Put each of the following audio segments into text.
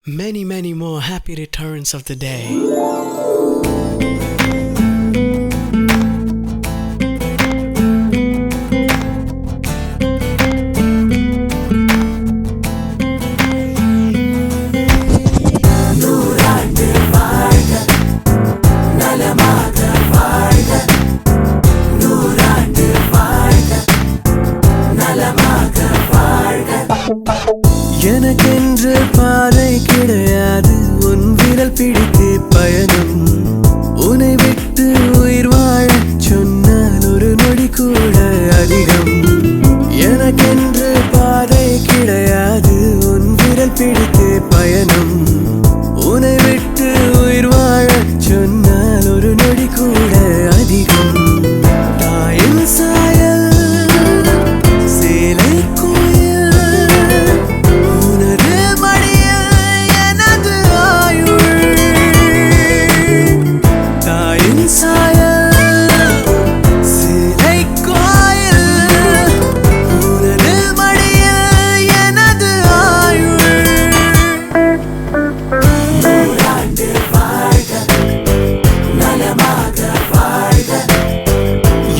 Many more happy returns of the day. எனக்கென்று பாதை கிடையாது, உன் விரல் பிடித்தே பயணம். உன்னை விட்டு உயிர் வாழச் சொன்னால் ஒரு நொடி கூட அதிகம். எனக்கென்று பாதை கிடையாது, உன் விரல் பிடித்தே பயணம். உன்னை விட்டு உயிர் வாழச் சொன்னால் ஒரு நொடி கூட அதிகம். தாயின் சாயல் சேலை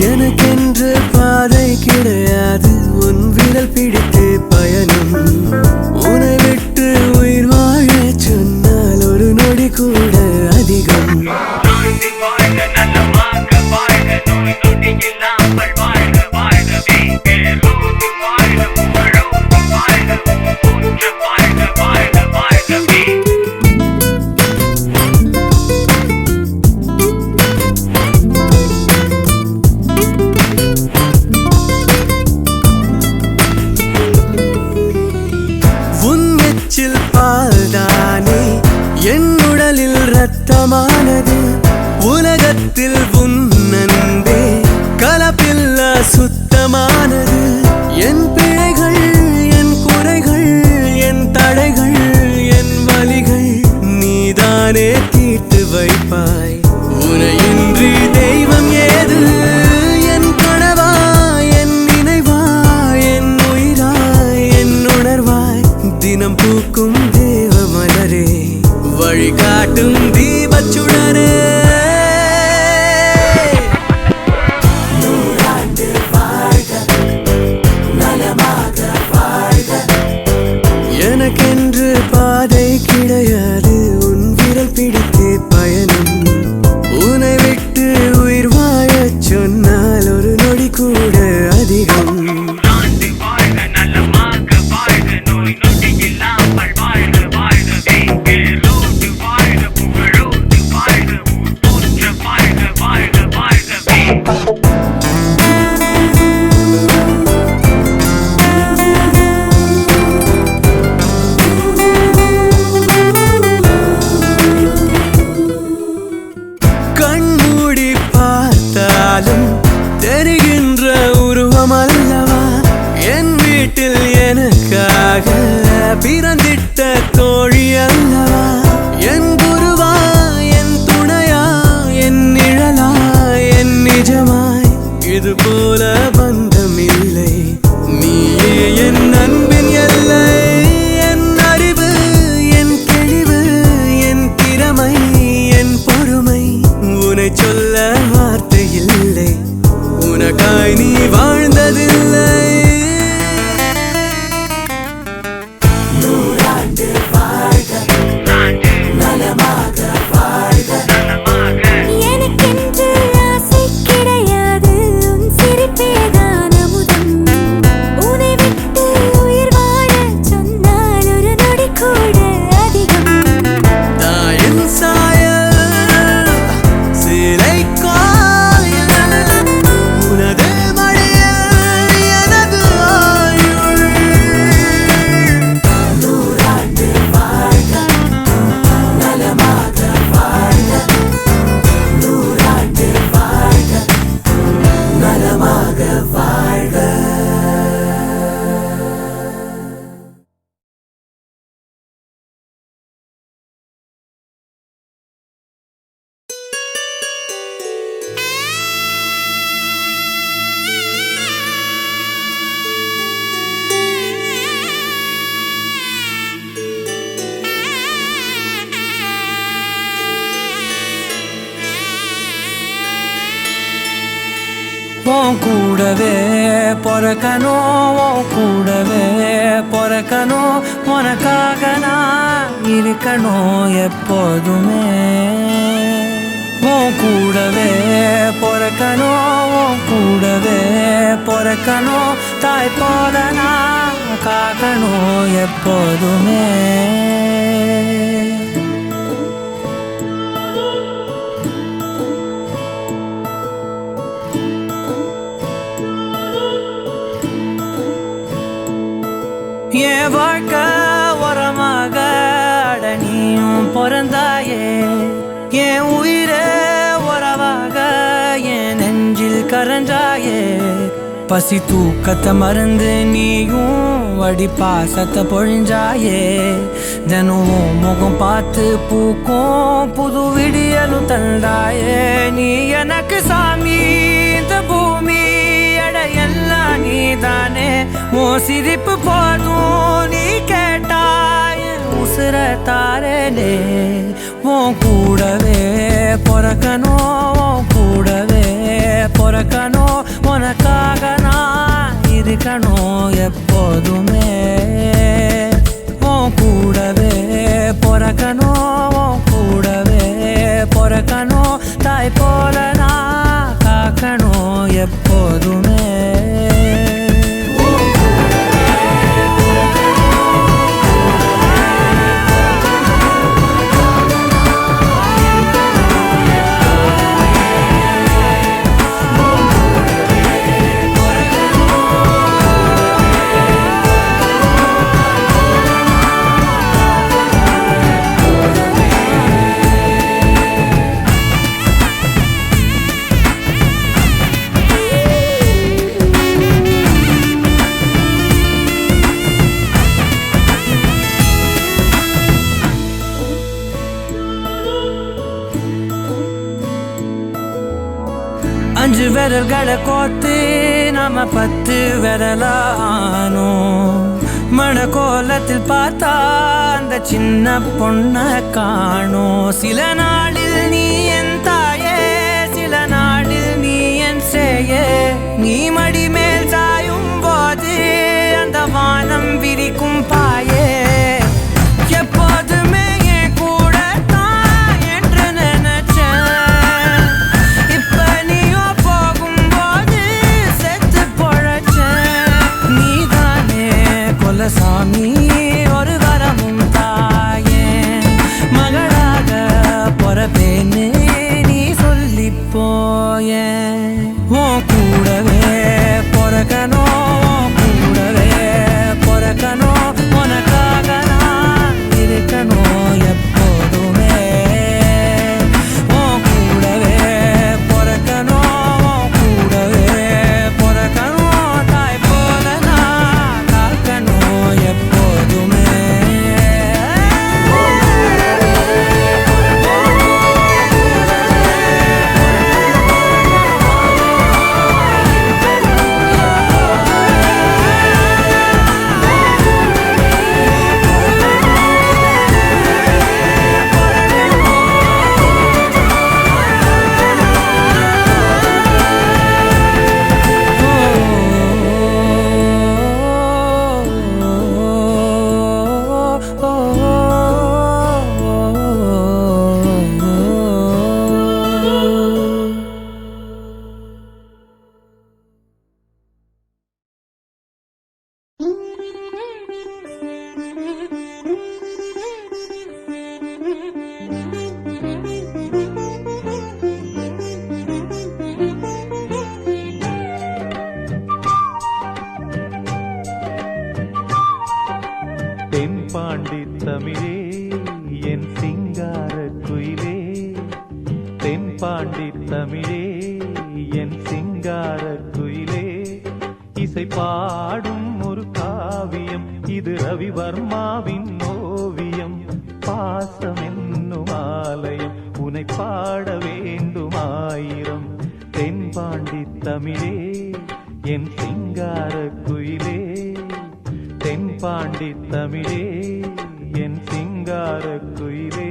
எனக்கென்று பாதை கிடையாது, உன் விரல் பிடித்தே பயணம். உன்னை விட்டு உயிர் வாழச் சொன்னால் ஒரு நொடி கூட அதிகம். பால்தானே என் உடலில் ரத்தமானது. உலகத்தில் உன் அன்பே கலப்பில்லா சுத்தமானது. என் பிழைகள், என் குறைகள், என் தடைகள், என் வலிகள் நீதானே தீர்த்து வைப்பாய். உனையின்றி தெய்வம் ஏது? என் கனவா, என் நினைவா, என் உயிராய், என் உணர்வாய், தினம் பூக்கும் தேவ மலரே, வழிகாட்டும் தீபச்சுடரே. நூறாண்டு வாழ்க, நலமாக வாழ்க. எனக்கென்று பாதை கிடையாது, உன் விரல் பிடித்தே பயணம். உன்னை விட்டு உயிர் வாழச் சொன்னால் ஒரு நொடி கூட அதிகம். கண்மூடி பார்த்தாலும் தெரிகின்ற உருவம் அல்லவா என் வீட்டில் எனக்காக பிறந்திட்ட தோழி அல்லவா. என் குருவா, என் துணையா, என் நிழலா, என் நிஜமாய், இது போல பந்தம் இல்லை. நீயே என் அன்பின் எல்லை. என் அறிவு, என் தெளிவு, என் திறமை, என் பொறுமை, உன்னை சொல்ல வார்த்தை இல்லை. உனக்காய் நீ வாழ்ந்ததில்லை. உன் கூடவே பொறக்கணும், உன் கூடவே பொறக்கணும், உனக்காக நான் இருக்கணும் எப்போதுமே. உன் கூடவே பொறக்கணும், உன் கூடவே பொறக்கணும், தாய் போல நான் காக்கணும் எப்போதுமே. என் வாழ்க்கை உரமாக நீயும் பிறந்தாயே, என் உயிரே உறவாக என் நெஞ்சில் கரஞ்சாயே. பசி தூக்கத்தை மறந்து நீயும் அடி பாசத்தை பொழிஞ்சாயே. தினம் முகம் பார்த்து பூக்கும் புது விடியலும் தந்தாயே. நீ எனக்கு சாமி, இந்த பூமி எல்லாம் நீதானே. உன் சிரிப்பு போதும் நீ கேட்டாய் உசுர தாரனே. உன் கூடவே பொறக்கணும், உன் கூடவே பொறக்கணும், உனக்காக நான் இருக்கணும் எப்போதுமே. உன் கூடவே பொறக்கணும், உன் கூடவே பொறக்கணும், தாய் போல நான் காக்கணும் எப்போதுமே. அஞ்சு விரல்களை கோத்து நாம 10 விரலானோம். மணக்கோலத்தில் பார்த்தா அந்த சின்ன பொண்ண காணோம். சில நாளில் நீ என் தாயே, சில நாளில் நீ என் சேயே. நீ மடி மேல் சாயும் போது அந்த வானம் விரிக்கும் பாயே. எப்போதுமே என் கூட தான் என்று நினைச்சேன். இப்ப நீயோ போகும்போது செத்து பொழைச்சேன். நீதானே கொலசாமி, ஒரு வரமும் தாயே. மகளாக பொறப்பேன்னு நீ சொல்லி போயே. உன் கூடவே பொறக்கணும், கூடவே பொறக்கணும், உனக்காக நான் இருக்கணும் எப்போதுமே. உன் கூடவே பொறக்கணும், கூடவே பொறக்கணும், தாய் போல நான் காக்கணும் எப்போதுமே. தென்பாண்டி தமிழே என் சிங்கார குயிலே. தென்பாண்டி தமிழே என் சிங்கார குயிலே. இசை பாடும் ஒரு காவியம் இது ரவிவர்மாவின் ஓவியம். பாசம் என்னும் ஆலயம் உனை பாட வேண்டும் ஆயிரம். தென்பாண்டி தமிழே என் சிங்கார குயிலே. தென்பாண்டி தமிழே என் சிங்கார குயிலே.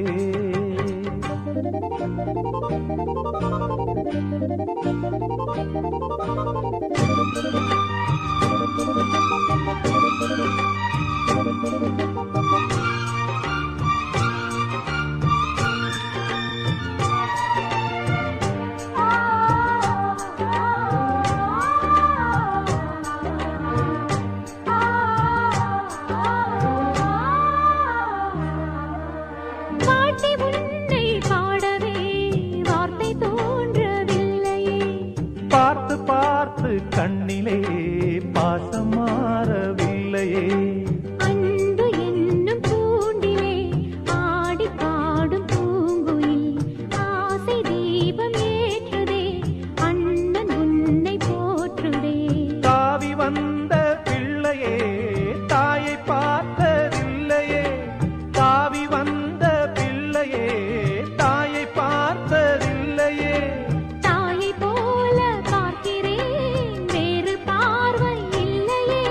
பார்த்து பார்த்து கண்ணிலே பாசம் மாறவில்லையே. அன்பு என்னும் பூண்டிலே ஆடி பாடும் பூங்குயில் ஆசை தீபம் ஏற்றுதே அண்ணன் உன்னை போற்றுதே. தாவி வந்த பிள்ளையே தாயை பார்த்ததில்லையே. தாவி வந்த பிள்ளையே தாயை பார்த்ததில்லையே. தாயை போல பார்க்கிறேன் வேறு பார்வை இல்லையே.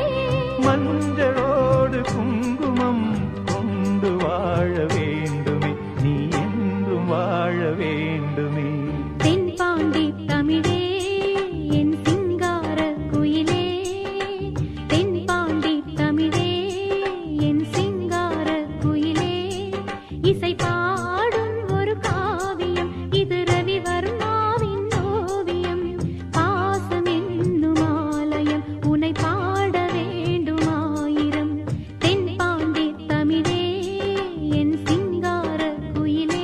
மஞ்சளோடு குங்குமம் கொண்டு வாழ வேண்டுமே, நீ என்றும் வாழ வேண்டுமே. தென்பாண்டி தமிழே என் சிங்கார குயிலே. தென்பாண்டி தமிழே என் சிங்கார குயிலே. இசை பாடும் ஒரு காவியம் இது ரவிவர்மாவின் ஓவியம். பாசம் என்னும் ஆலயம் உன்னை பாட வேண்டுமாயிரம். தென்பாண்டி தமிழே என் சிங்கார குயிலே.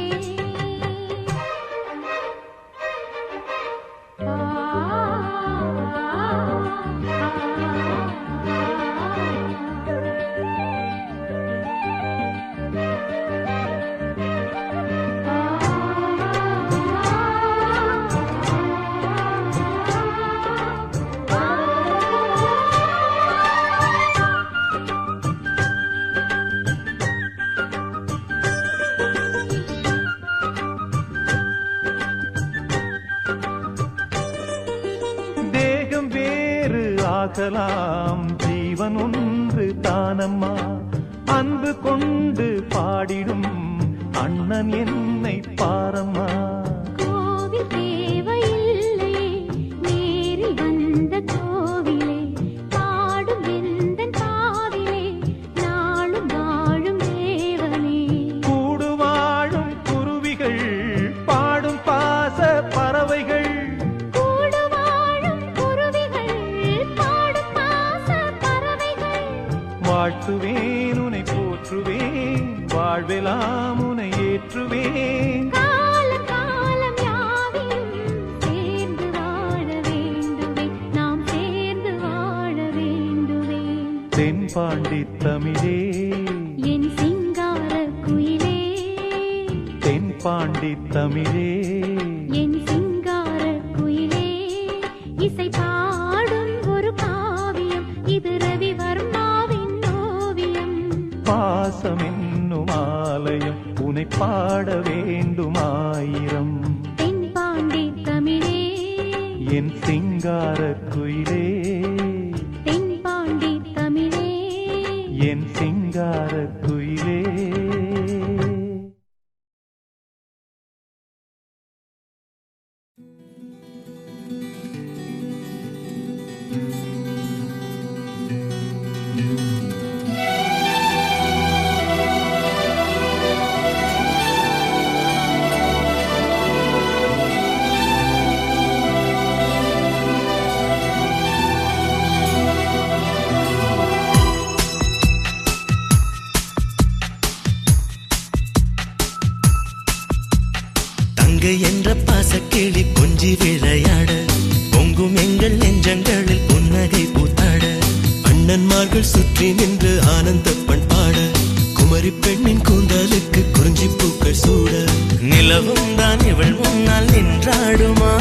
தேகம் வேறு ஆகலாம், ஜீவன் ஒன்று தானம்மா. அன்பு கொண்டு பாடிடும் அண்ணன் என்னை பாரம்மா. கோவில் தேவையில்லையே நேரில் வந்த கோவிலே. பாடும் எந்தன் பாவிலே நாளும் வாழும் தேவனே. கூடு வாழும் குருவிகள் பாடும் பாச பறவைகள். கூடு வாழும் குருவிகள் பாடும் பாச பறவைகள். வாழ்த்துவேன் உனை போற்றுவேன், வாழ்வெல்லாம் உனை ஏற்றுவேன். காலம் காலம் யாவிலும் சேர்ந்து வாழ வேண்டுவே நாம் சேர்ந்து வாழ வேண்டுவே. தென்பாண்டி தமிழே என் சிங்கார குயிலே. தென்பாண்டி தமிழே என் சிங்கார குயிலே. இசை பாடும் ஒரு காவியம் இது ரவிவர்மாவின் ஓவியம். பாசம் என்னும் ஆலயம் உனை பாட வேண்டுமாயிரம். தென்பாண்டி தமிழே என் சிங்கார குயிலே. தென்பாண்டி தமிழே என் சிங்கார குயிலே. தங்கை என்ற பாசக்கிளி கொஞ்சி விளையாட பொங்கும் எங்கள் நெஞ்சங்களில் புன்னகை பூத்தாட அண்ணன்மார்கள் சுற்றி நின்று ஆனந்த பண்பாட குமரி பெண்ணின் கூந்தலுக்கு குறிஞ்சி பூக்கள் சூட நிலவும் தான் இவள் முன்னால் நின்றாடுமா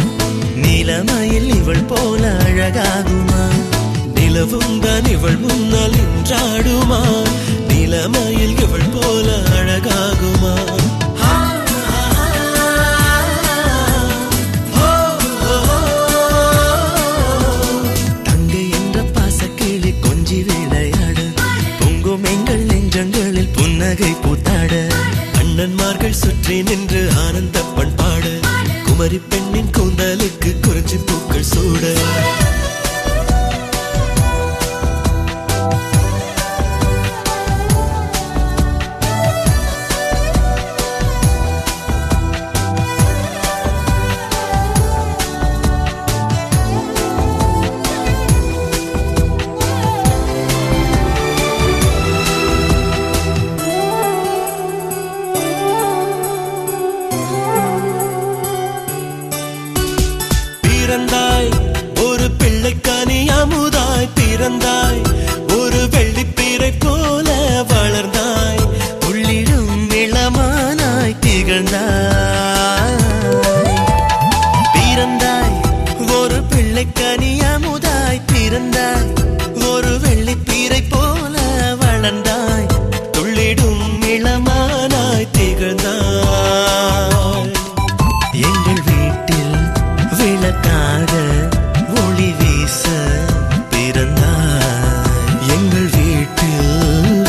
நீலமயில் இவள் போல அழகாகுமா நிலவும் தான் இவள் முன்னால் நின்றாடுமா நீலமயில் இவள் போல அழகாகுமா புன்னகை பூத்தாட அண்ணன்மார்கள் சுற்றி நின்று ஆனந்த பண்பாட குமரி பெண்ணின் கூந்தலுக்கு பிறந்தாய் ஒரு பிள்ளைக்கனி அமுதாய் பிறந்தாய் ஒரு வெள்ளிப்பீரை போல வளர்ந்தாய் உள்ளிடும் இளமானாய் திகழ்ந்தாய் பிறந்தாய் ஒரு பிள்ளைக்கனி அமுதாய் பிறந்தாய் ஒரு வெள்ளிப்பீரை போல வளர்ந்தாய் துள்ளிடும் இளமானாய் திகழ்ந்தாய் எங்கள் வீட்டில் விளக்காக ஒளி வீச பிறந்தாய் எங்கள் வீட்டில்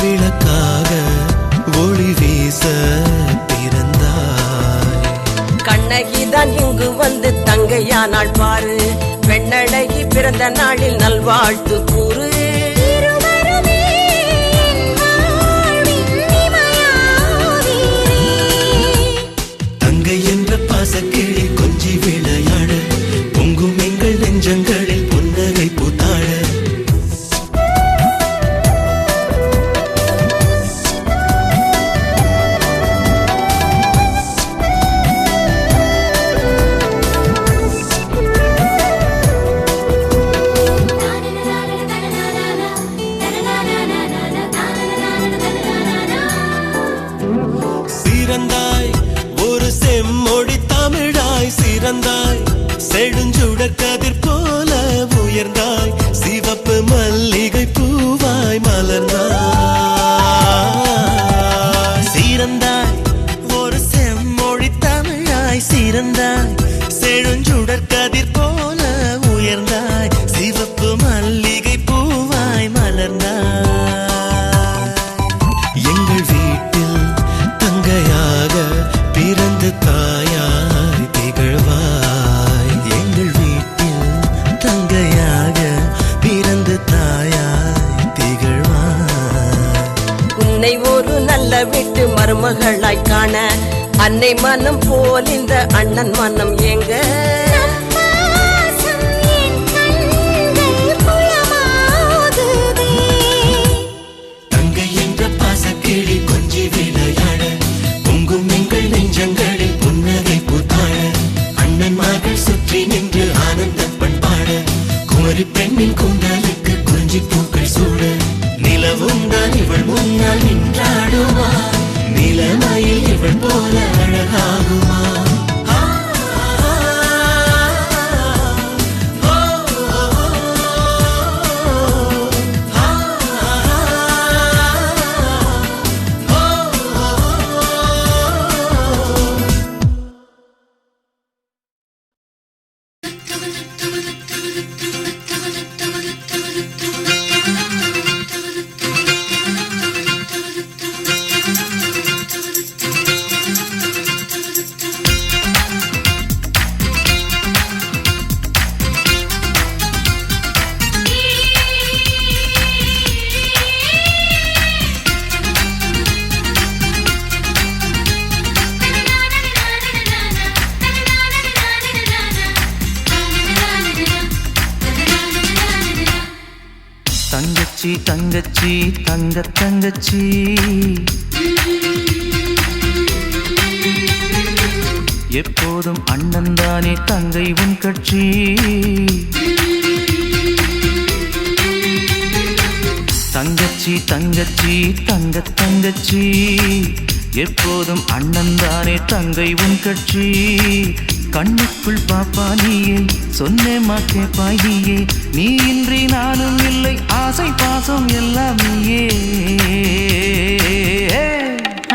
விளக்காக ஒளி வீச பிறந்தாய் கண்ணகிதான் இங்கு வந்து தங்கையானாள் பாரு பெண்ணழகி பிறந்த நாளில் நல்வாழ்த்து கூறு தங்கை என்ற பாசக்கிளி கொஞ்சி விளையாட பொங்கும் எங்கள் நெஞ்சங்களில் புன்னகை பூத்தாட சிறந்தாய் ஒரு செம்மொழி தமிழாய் சிறந்தாய் செழுஞ்சுடர் கதிர் போல உயர்ந்தாய் சிவப்பு மல்லிகை பூவாய் மலர்ந்தாய் சிறந்தாய் ஒரு செம்மொழி தமிழாய் சிறந்தாய் செழுஞ்சுடர் கதிர் போல உயர்ந்தாய் சிவப்பு மல்லிகை பூவாய் மலர்ந்தாய் எங்கள் வீட்டில் தங்கையாக பிறந்து தாயாய் திகழ்வாய் எங்கள் வீட்டில் தங்கையாக பிறந்து தாயாய் திகழ்வாய் உன்னை ஒரு நல்ல வீட்டு மருமகளாய் காண அன்னை மனம் போல் இந்த அண்ணன் மனம் எங்க தங்கை என்ற பாசக்கிளி கொஞ்சி விளையாட பொங்கும் எங்கள் நெஞ்சங்களில் புன்னகை பூத்தாட அண்ணன்மார்கள் சுற்றி நின்று ஆனந்த பண்பாட குமரி பெண்ணின் கூந்தலுக்கு குறிஞ்சி பூக்கள் சூட நிலவும் தான் இவள் முன்னால் நின்றாடுமா நிலமையில் இவள் போல அழகாகுமா தங்கச்சி தங்கச்சி தங்க தங்கச்சி எப்போதும் அண்ணன் தானே தங்கை உன் கட்சி தங்கச்சி தங்கச்சி தங்க தங்கச்சி எப்போதும் அண்ணன் தானே தங்கை உன் கட்சி கண்ணுக்குள் பாப்பா நீயே சொன்னேம்மா கேப்பாய் நீயே நீ இன்றி நானும் இல்லை ஆசை பாசம் எல்லாம் நீயே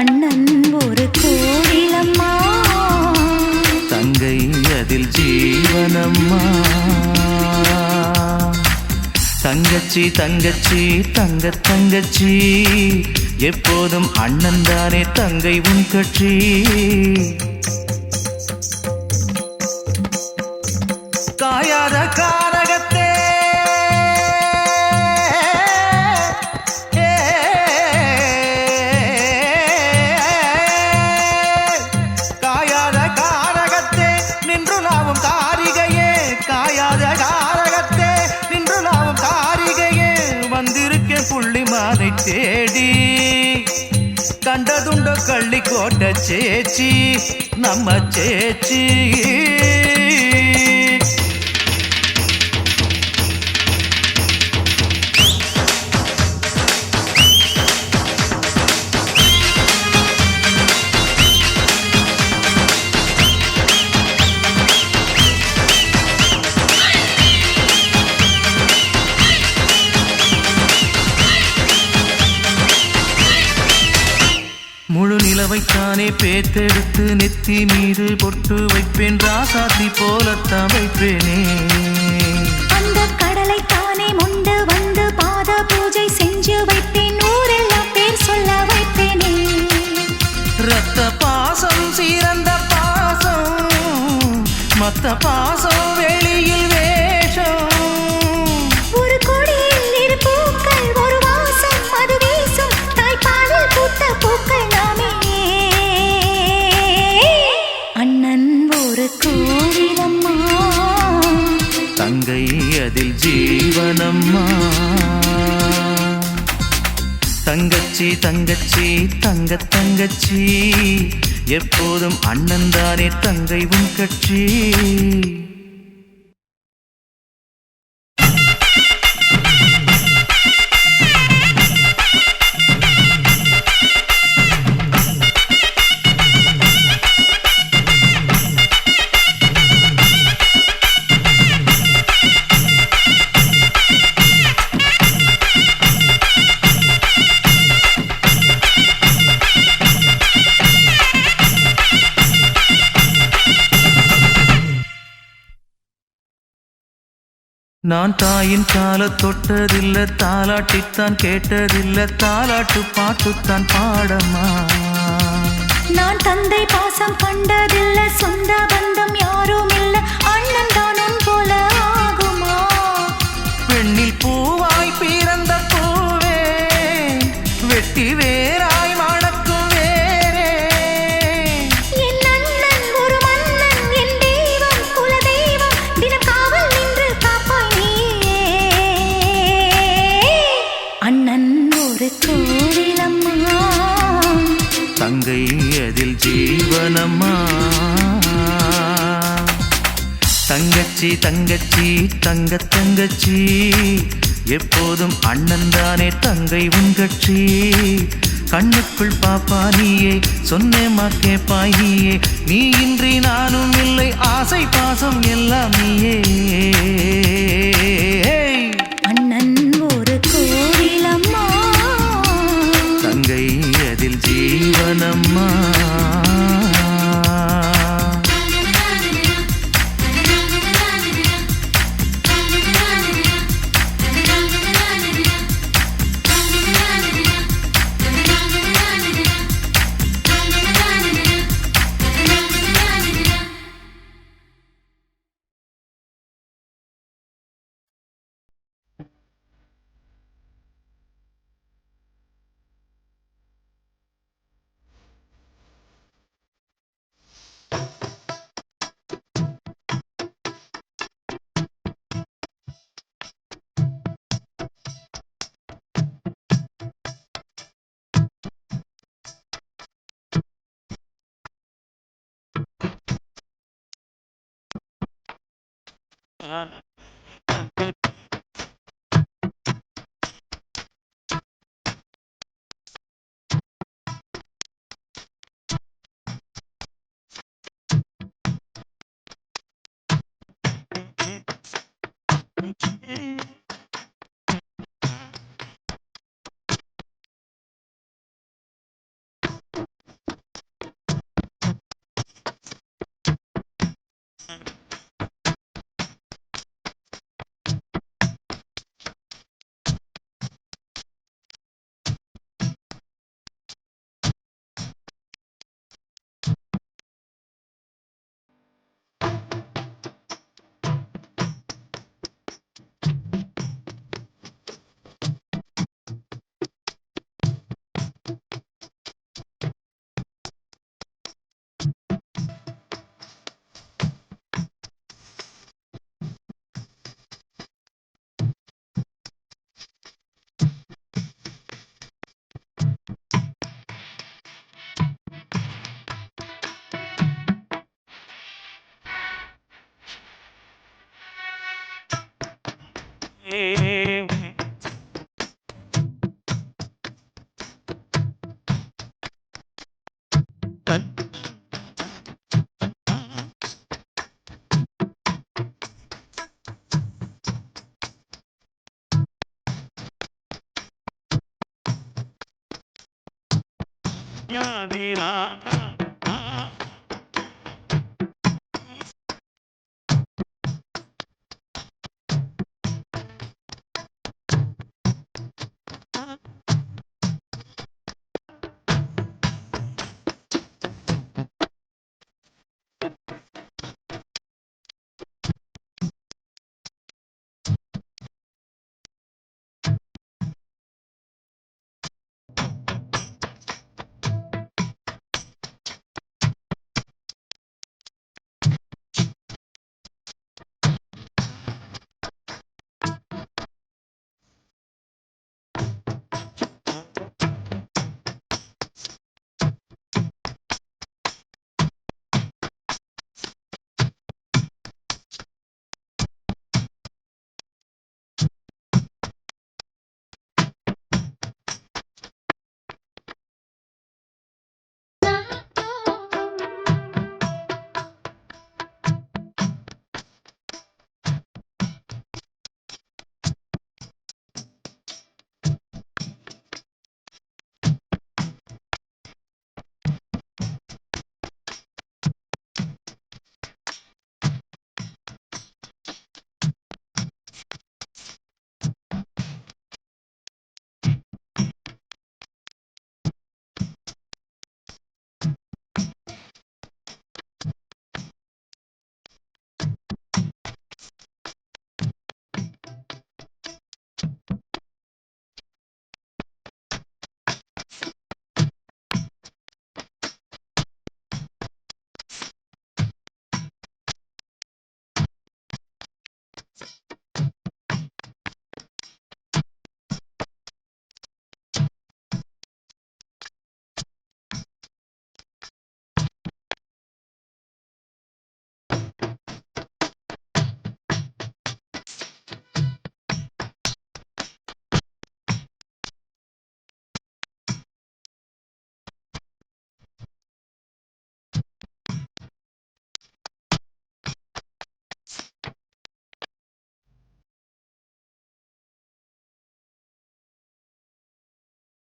அண்ணன் ஒரு கோவிலம்மா தங்கை அதில் ஜீவனம்மா தங்கச்சி தங்கச்சி தங்க தங்கச்சி எப்போதும் அண்ணன் தானே தங்கை உன் கட்சி காயாத காரகத்தே காயாத காரகத்தே நின்று நாவும் காரிகையே காயாத காரகத்தே நின்று நாவும் காரிகையே வந்திருக்க புள்ளிமானை தேடி கண்டதுண்ட கள்ளி கோட்ட சேச்சி நம்ம சேச்சி நானே பேத்தெடுத்து நெத்தி மீது பொட்டு வைப்பேன் ராசாத்தி போலத்தான் வைப்பேனே அந்த கடலை தானே மொண்டு வந்து பாத பூஜை செஞ்சு வைப்பேன் ஊரெல்லாம் பேர் சொல்ல வைப்பேனே ரத்த பாசம் சீரந்த பாசம் மத்த பாசம் வெளியில் வேஷம் ஒரு கொடியில் இரு பூக்கள் ஒரு வாசம் அது வீசும் தாய்ப்பாலில் பூத்த பூக்கள் நாமே அண்ணன் ஒரு கோவிலம்மா தங்கை அதில் ஜீவனம்மா தங்கச்சி தங்கச்சி தங்கச்சி எப்போதும் அண்ணன் தானே தங்கை உன் கட்சி நான் தாயின் கால தொட்டதில்லை தாலாட்டித்தான் கேட்டதில்லை தாலாட்டு பாட்டுத்தான் பாடமா நான் தந்தை பாசம் கண்டதில்லை சொந்த பந்தம் யாரும் இல்லை அண்ணன் தானும் போல ஆகுமா பெண்ணில் பூவாய் பிறந்த பூவே வெட்டி வேராய் மணக்கும் வேரே என் அண்ணன் ஒரு மன்னன் என் தெய்வம் குல தெய்வம் தினம் காவல் நின்று காப்பாய் நீயே அண்ணன் ஒரு கோவிலம்மா தங்கை அதில் ஜீவனம்மா தங்கச்சி தங்கச்சி தங்கச்சி எப்போதும் அண்ணன் தானே தங்கை உன் கட்சி கண்ணுக்குள் பாப்பா நீயே சொன்னேமா கேப்பாய் நீயே நீ இன்றி நானும் இல்லை ஆசை பாசம் எல்லாம் நீயே அண்ணன் ஒரு கோவிலம்மா தங்கை அதில் ஜீவனம்மா ஞாதிரா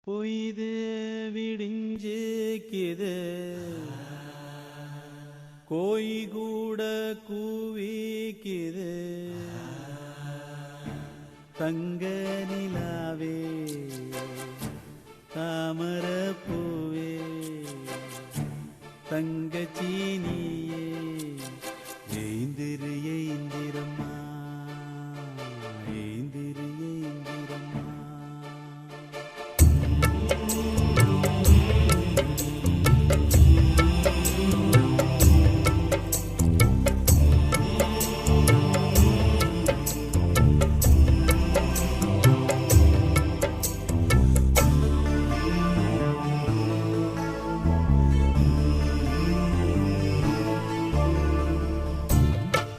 பொய்து விடிஞ்சிக்குது கோயி கூட கூவிக்குது தங்க நிலாவே தாமர பூவே தங்கச்சீனியே ஏந்திரு ஏந்திரம்மா ஏந்திரு ஏந்திரம்மா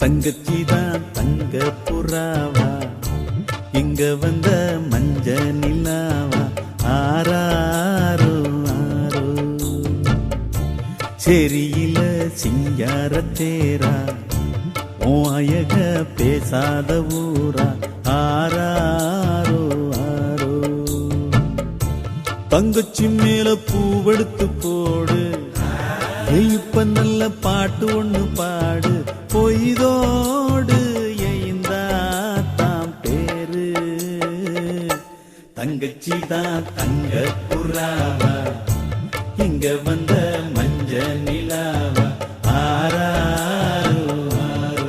தங்கச்சிதான் தங்க புறாவா இங்க வந்த மஞ்ச நிலாவா ஆராரோ ஆரோ செரியில சிங்காரத்தேரா ஓ அயக பேசாத ஊரா ஆராரோ ஆரோ தங்கச்சி மேல பூவெடுத்து போடு இப்ப நல்ல பாட்டு ஒண்ணு பாடு பொய்தோடு எய்ந்தா தாம் பேரு தங்கச்சி தான் தங்க புறாவா இங்க வந்த மஞ்ச நிலாவா ஆராரோ ஆரோ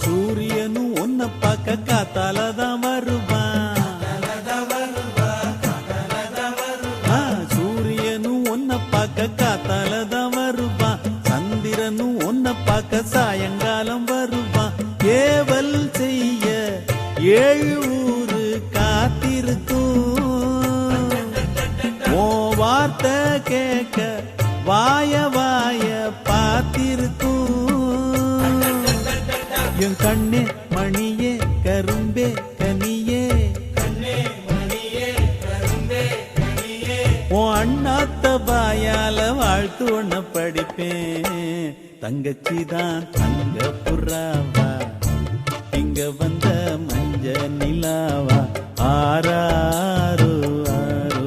சூரியனும் ஒன்ன பார்க்க காத்தாலதான் வருவான் சூரியனும் ஒன்ன பார்க்க காத்தாலதான் வருவான் சந்திரனும் ஒன்ன பார்க்க சாயங்காலம் வருவான் ஏவல் செய்ய 7 ஊரு காத்திருக்கும் ஓ வார்த்தை கேட்க வாய வாய பார்த்திருக்கும் என் கண்ணே மணியே கரும்பே கனியே உன் அண்ணாத்த பாயால வாழ்த்து ஒண்ண படிப்பேன் தங்கச்சி தான் தங்க புறாவா இங்க வந்த மஞ்ச நிலாவா ஆராரோ ஆரோ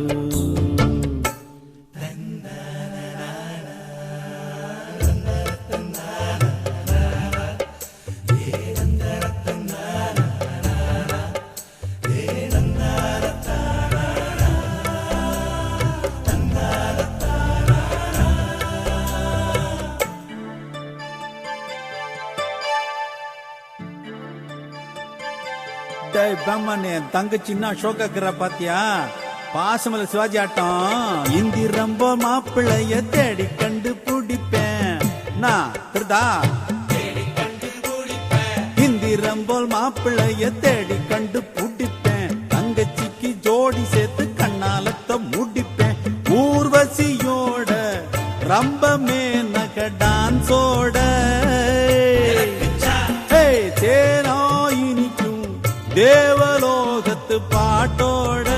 பிரம்மன் தங்கச்சின்னா ஷோக்கா பாத்தியா பாசமல சிவாஜி ஆட்டம் இந்தி ரொம்ப மாப்பிள்ளைய தேடி கண்டு பிடிப்பேன் நான் திருதா இந்தி ரொம்ப மாப்பிள்ளைய தேடி கண்டு பிடிப்பேன் தங்கச்சிக்கு ஜோடி சேர்த்து கண்ணாலத்த முடிப்பேன் ஊர்வசியோட ரொம்ப மேனக டான்ஸோட தேனோ இனிக்கும் தேவலோகத்து பாட்டோட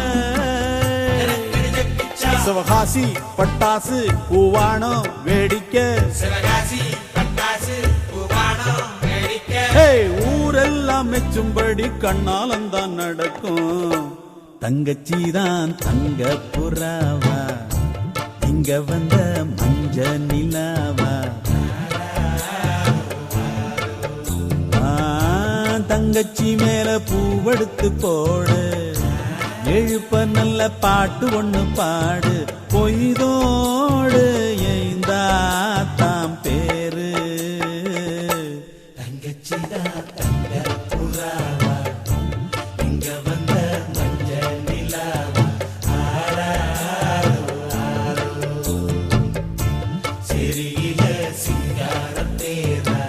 சிவகாசி பட்டாசு பூவானம் வேடிக்கை ஊரெல்லாம் மெச்சும்படி கண்ணாலந்தான் நடக்கும் தங்கச்சி தான் தங்க புறாவா இங்க வந்த மஞ்ச நிலாவா தங்கச்சி மேல பூவெடுத்து போடு எழுப்ப நல்ல பாட்டு ஒண்ணு பாடு பொய்தோடு எய்ந்தா தாம் பேரு தங்கச்சி தான் தங்க புறாவா இங்க வந்த மஞ்ச நிலாவா ஆராரோ ஆரோ செரியில சிங்காரத்தேரா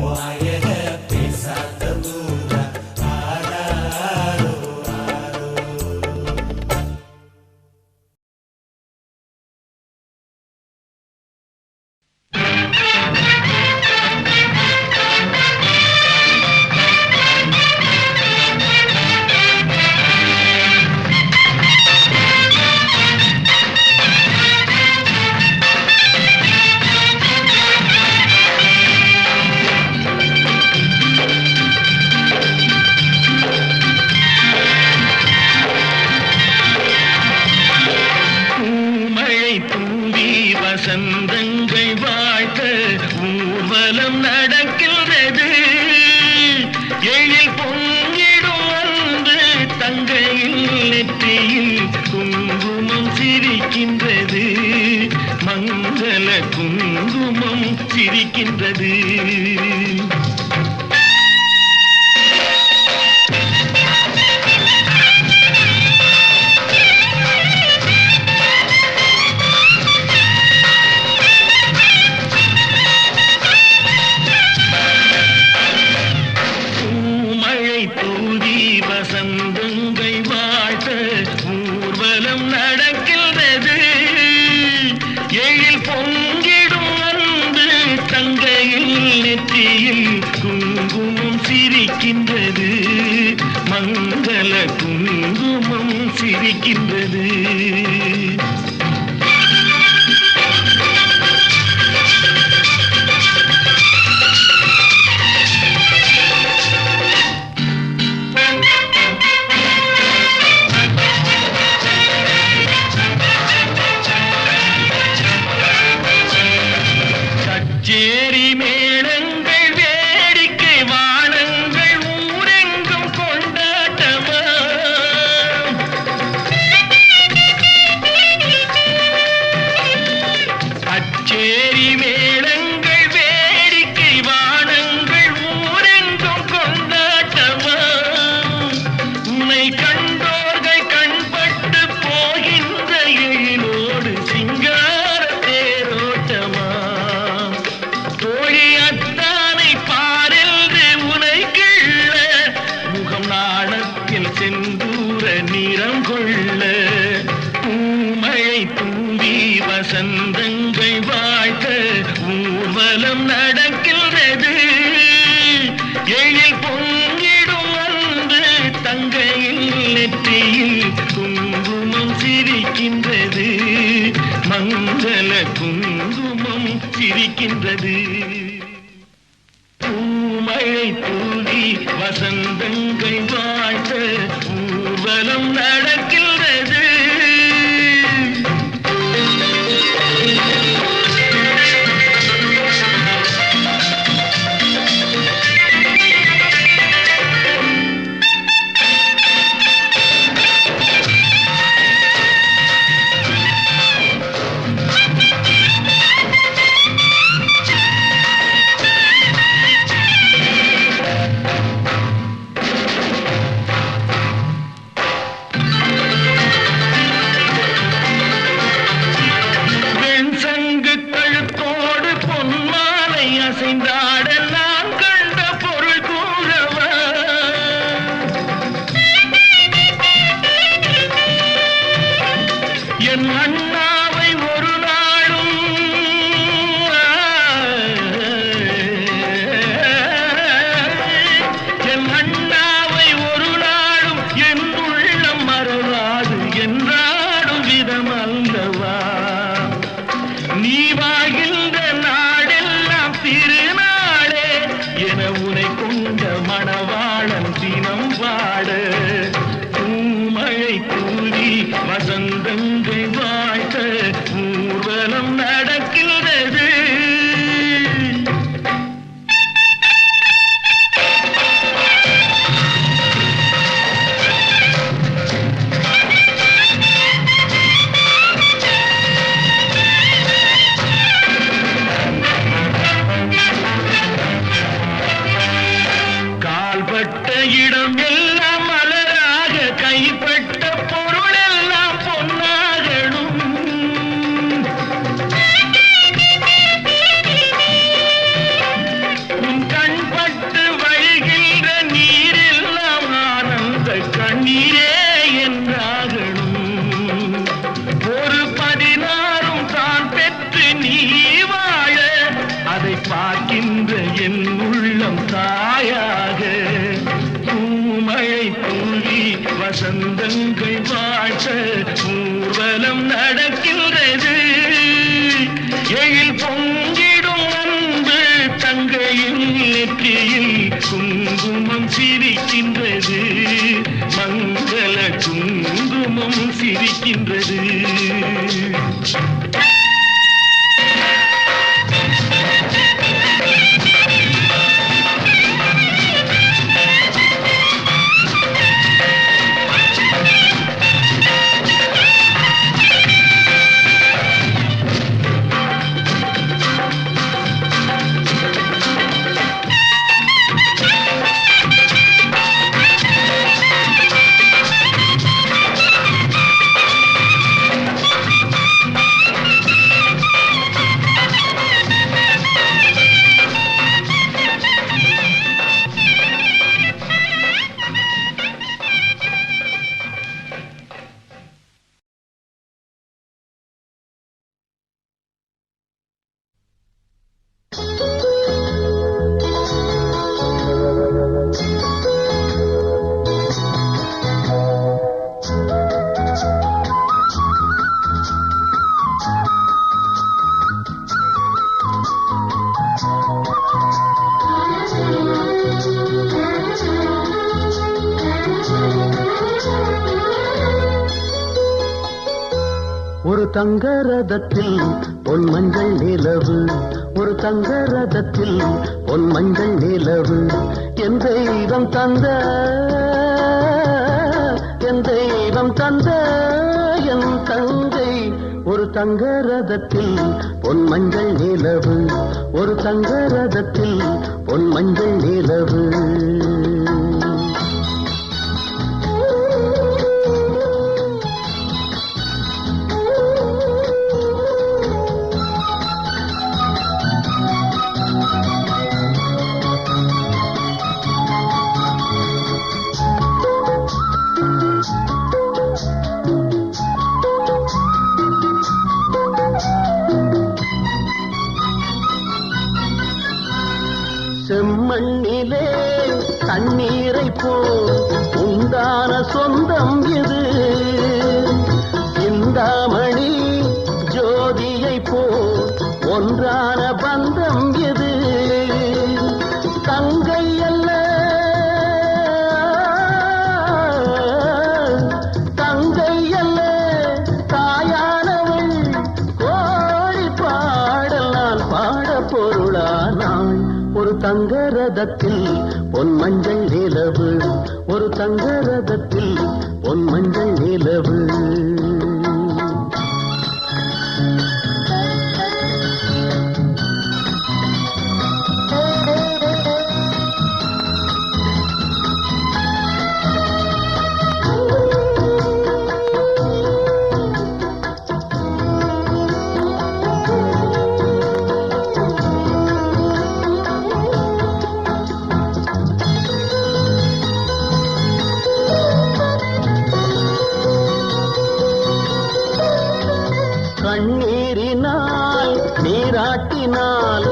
வாயக பேசாத ஊரா ஆராரோ ஆரோ சிரிக்கின்றது. மழை தூவி வசந்தங்கள் வாழ்த்த ஊர்வலம் நடக்கின்றது. எழில் பொங்கிடும் அன்பு தங்கையில் நெற்றியில் குங்குமம் சிரிக்கின்றது. மங்கள குங்குமம் சிரிக்கின்றது. கச்சேரி மேளங்கள் வேடிக்கை வானங்கள் ஊரெங்கும் கொண்டாட்டமா. கச்சேரி மேளங்கள் வேடிக்கை வானங்கள் ஊரெங்கும் கொண்டாட்டமா. உன்னை கண்டோர்கள் கண்பட்டு போகின்ற எழிலோடு சிங்கார தேரோட்டமா. தோழி அத்தானை பாரென்று உனை கிள்ள முகம் நாணத்தில் செந்தூர நிறம் கொள்ள. பூமழை தூவி வசந்தங்கள் வாழ்த்த ஊர்வலம் நடக்கின்றது. எழில் பொங்கிடும் அன்பு தங்கையில் நெற்றியில் குங்குமம் சிரிக்கின்றது. மங்கள குங்குமம் சிரிக்கின்றது. பூமழை தூவி வசந்தங்கள் வாழ்த்த ஊர்வலம் நடக்கின்றது. வெண்சங்கு கழுத்தோடு பொன்மாலை அசைந்தாட நான் கண்ட பொருள் கூறவா. என் அண்ணாவை ஒரு நாளும் என் அண்ணாவை ஒரு நாளும் என் உள்ளம் மறவாது என்றாடும் விதம் அல்லவா. நீ வாழ்கின்ற நாடெல்லாம் திருநாளே என உனை கொண்ட மணவாளன் தினம் பாட. பூமழை தூவி வசந்தங்கள் வாழ்த்த ஊர்வலம் நடக்கின்றது. கால்பட்ட இடம் எல்லாம் மலராக கைப்பட்ட பொருள் எல்லாம் பொன்னாகணும். உன் கண்பட்டு வழிகின்ற நீரெல்லாம் ஆனந்த கண்ணீரே என்றாகணும். ஒரு 16 தான் பெற்று நீ வாழ அதை பார்க்கின்ற என் உள்ளம் தாயாக. பூமழை தூவி வசந்தங்கள் வாழ்த்த ஊர்வலம் நடக்கின்றது. எழில் பொங்கிடும் அன்பு தங்கையின் நெற்றியில் குங்குமம் சிரிக்கின்றது. மங்கள குங்குமம் சிரிக்கின்றது. தங்க ரதத்தில் பொன் மஞ்சள் நிலவு, ஒரு தங்க ரதத்தில் பொன் மஞ்சள் நிலவு. என் தெய்வம் தந்த, என் தெய்வம் தந்த என் தங்கை. ஒரு தங்க ரதத்தில் பொன் மஞ்சள் நிலவு, ஒரு தங்க ரதத்தில் பொன் மஞ்சள் நிலவு. செம்மண்ணிலே தண்ணீரை போல் உண்டான சொந்தம் இது, சிந்தாமணி ஜோதியை போல் ஒன்றான பந்தம் இது. தங்கை அல்ல தங்கை அல்ல தாயானவள், கோடி பாடல் நான் பாட பொருளானாள். ஒரு தங்க ரதத்தில் பொன் மஞ்சள் நிலவு, ஒரு தங்க ரதத்தில் பொன் மஞ்சள் நிலவு. கண்ணீரினால் நீராட்டினால்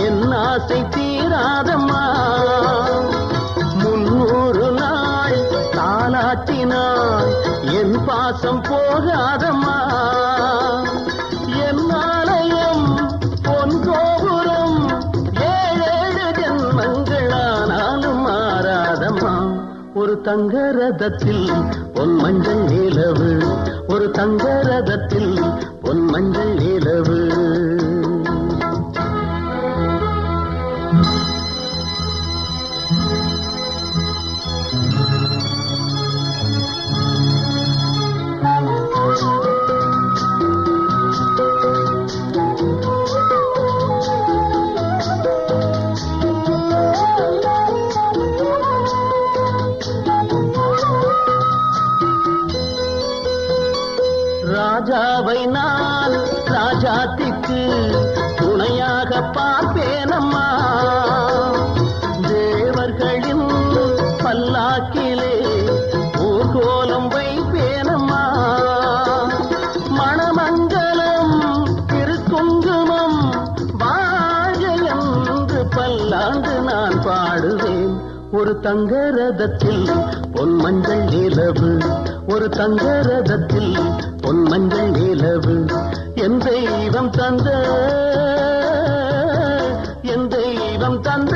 என் ஆசை தீராதம்மா, 300 நாள் தாலாட்டினால் என் பாசம் போகாதம்மா. என் ஆலயம் பொன் கோபுரம் 7 ஜென்மங்களானாலும் மாறாதம்மா. ஒரு தங்க ரதத்தில் பொன் மஞ்சள் நிலவு, ஒரு தங்க ரதத்தில் பொன் மஞ்சள் நிலவு. ராஜாவை நான் ராஜாத்திக்கு துணையாக பார்ப்பேனம்மா, தேவர்களின் பல்லாக்கிலே ஊர்கோலம் வைப்பேனம்மா. மணமங்கலம் திருக்குங்குமம் வாழ என்று பல்லாண்டு நான் பாடுவேன். ஒரு தங்க ரதத்தில் பொன் மஞ்சள் நிலவு, ஒரு தங்க ரதத்தில் பொன் மஞ்சள் நிலவு. என் தெய்வம் தந்த, என் தெய்வம் தந்த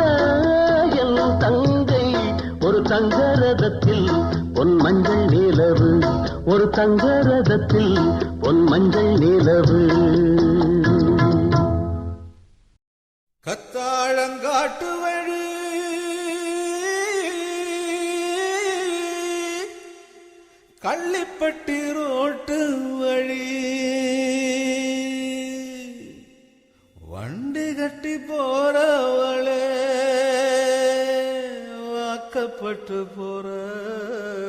என் தங்கை. ஒரு தங்க ரதத்தில் பொன் மஞ்சள் நிலவு, ஒரு தங்க ரதத்தில் பொன் மஞ்சள் நிலவு. கத்தாழங்காட்டு வழி கள்ளிப்பட்டி ரோட்டு வழி, வண்டி கட்டி போறவளே வாக்கப்பட்டு போறவளே.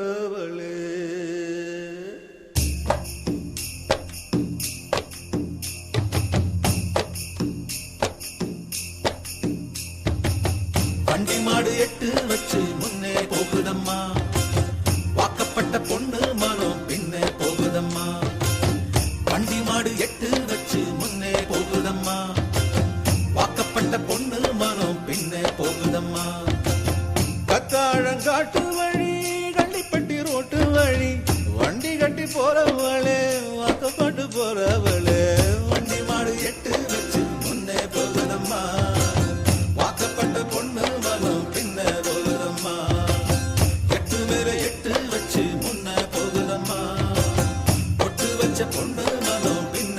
வண்டி மாடு 8 வச்சு முன்னே போகுதம்மா, வாக்கப்பட்ட பொண்ணு மனம் பின்னே போகுதம்மா. வண்டி மாடு 8 வச்சு முன்னே போகுதம்மா, வாக்கப்பட்ட பொண்ணு மனம் பின்னே போகுதம்மா. கத்தாழங்காட்டு வழி கள்ளிப்பட்டி ரோட்டு வழி, வண்டி கட்டி போறவளே வாக்கப்பட்டு போறவளே. வண்டி மாடு 8 வச்சு முன்னே போகுதம்மா, வாக்கப்பட்ட பொண்ணு மனம் பின்னே போகுதம்மா. 8 மேல 8 வச்சு முன்ன போகுதம்மா, பொட்டு வச்ச பொண்ணு மனம் பின்ன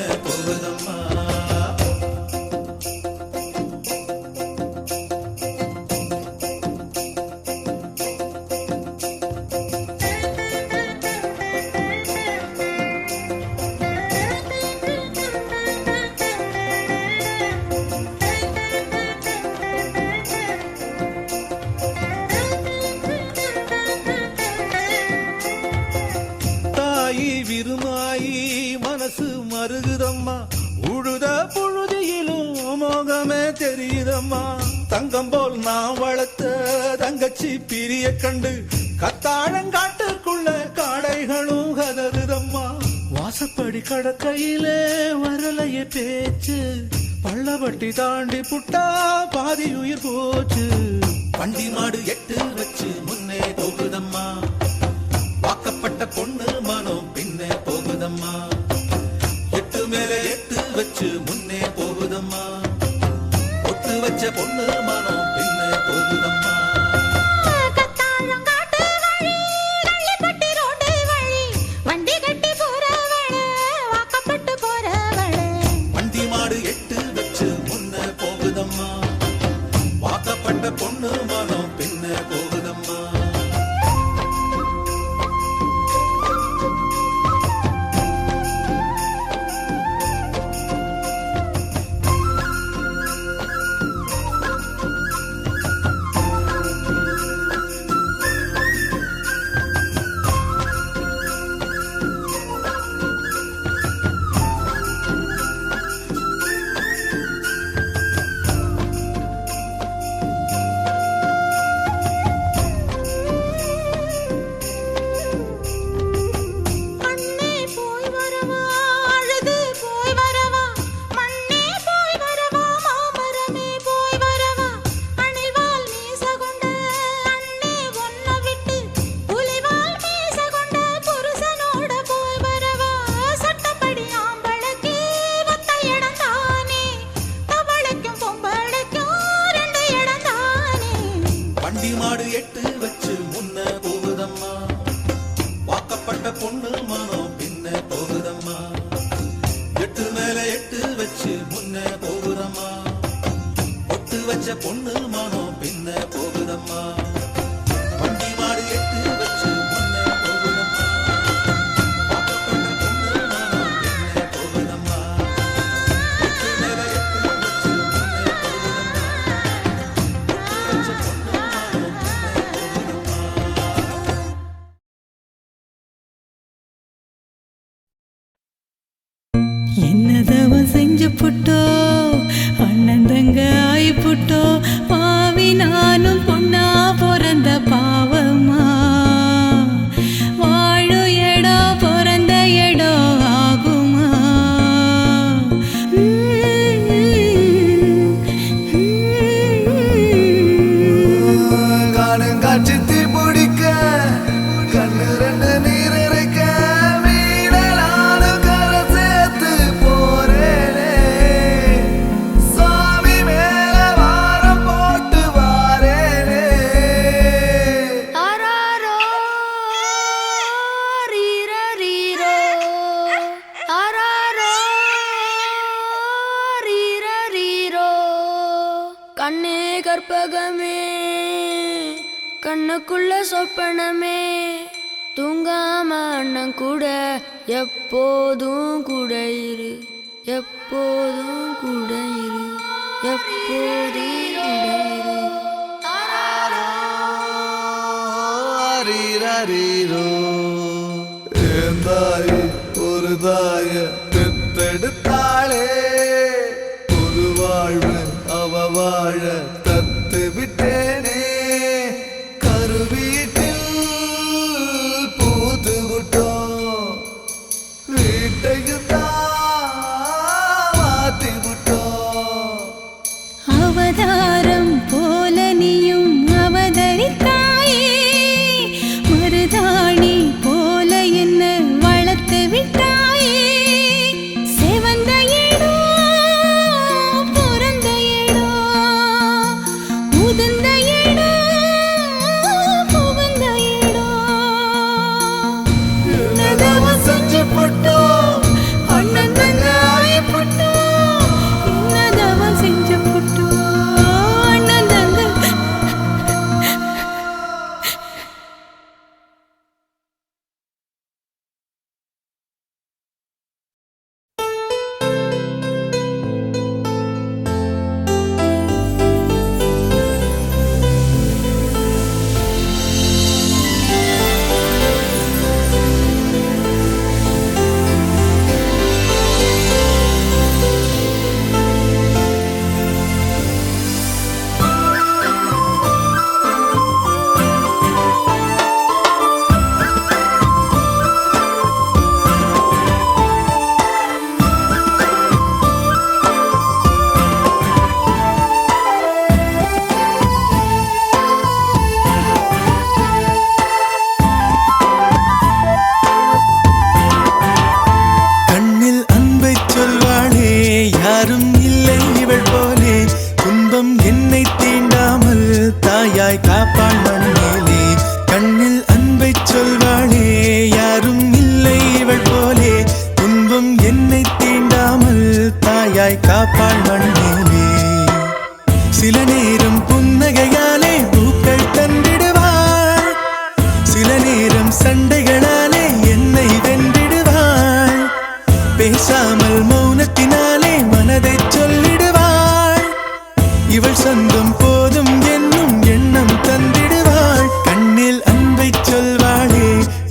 தங்கம் போல் நான் வளர்த்த தங்கச்சி பிரிய கண்டு கத்தாழங்காட்டுக்குள்ள காடைகளும் கதறுதம்மா. வாசப்படி கடக்கையிலே வரலையே பேச்சு, பள்ளவட்டி தாண்டி புட்டா பாதி உயிர் போச்சு. வண்டி மாடு எட்டு வச்சு முன்னே போகுதம்மா, வாக்கப்பட்ட பொண்ணு மனம் பின்னே போகுதம்மா. எட்டு மேலே எட்டு வச்சு முன்னே போகுதம்மா, ஒட்டு வச்ச பொண்ணு மனம் பின்னே போகுதம்மா. வண்டி மாடு எட்டு வச்சு முன்னே போகுதம்மா, வாக்கப்பட்ட பொண்ணு மனம் பின்னே போகுதம்மா. வண்டி மாடு எட்டு வச்சு முன்ன போகுதம்மா, வாக்கப்பட்ட பொண்ணு மனம் பின்ன போகுதம்மா. எட்டு மேல எட்டு வச்சு முன்ன போகுதம்மா, ஒட்டு வச்ச பொண்ணு மனம் பின்ன போகுதம்மா. வண்டி மாடு எட்டு வச்சு முன்ன போகுதம்மா, வாக்கப்பட்ட பொண்ணு மனம் பின்ன போகுதம்மா. எட்டு மேல எட்டு வச்சு முன்ன போகுதம்மா, ஒட்டு வச்ச பொண்ணு என்னதவன் செஞ்சு புட்டோ, அண்ணன் தங்க ஆயி புட்டோ, பாவி நானும் பொண்ணா பிறந்த பாவமா. வாழும் இடம் பிறந்த இடம் ஆகுமா? காணும் காட்சி தீ பிடிக்க, கண்ணு ரெண்டு நீர் இறைக்க, மீனலானும் கரை சேர்த்து போறேனே. சாமி மேல வாரம் போட்டு வாரேனே. ஆராரோ ரீரரீரோ, ஆராரோ ரீரரீரோ. கண்ணே கற்பகமே, கண்ணுக்குள்ள சொப்பனமே, தூங்காம அண்ணன் கூட எப்போதும் கூட இரு, எப்போதும் கூட இரு, எப்போதும் கூட இரு. ரீரரீரோ. என் தாய் ஒரு தாய பெத்தெடுத்தாளே, ஒரு வாழ்வு அவ வாழ தத்து விட்டேனே. கருவீட்டில் பூத்து விட்டோம், வீட்டையும் மாத்தி விட்டோம். அவதாரம் போல நீயும் அவதரித்தாயே, மருதாணி போல என்ன வளர்த்து விட்டாயே. செவந்த இடம் பிறந்த இடம்,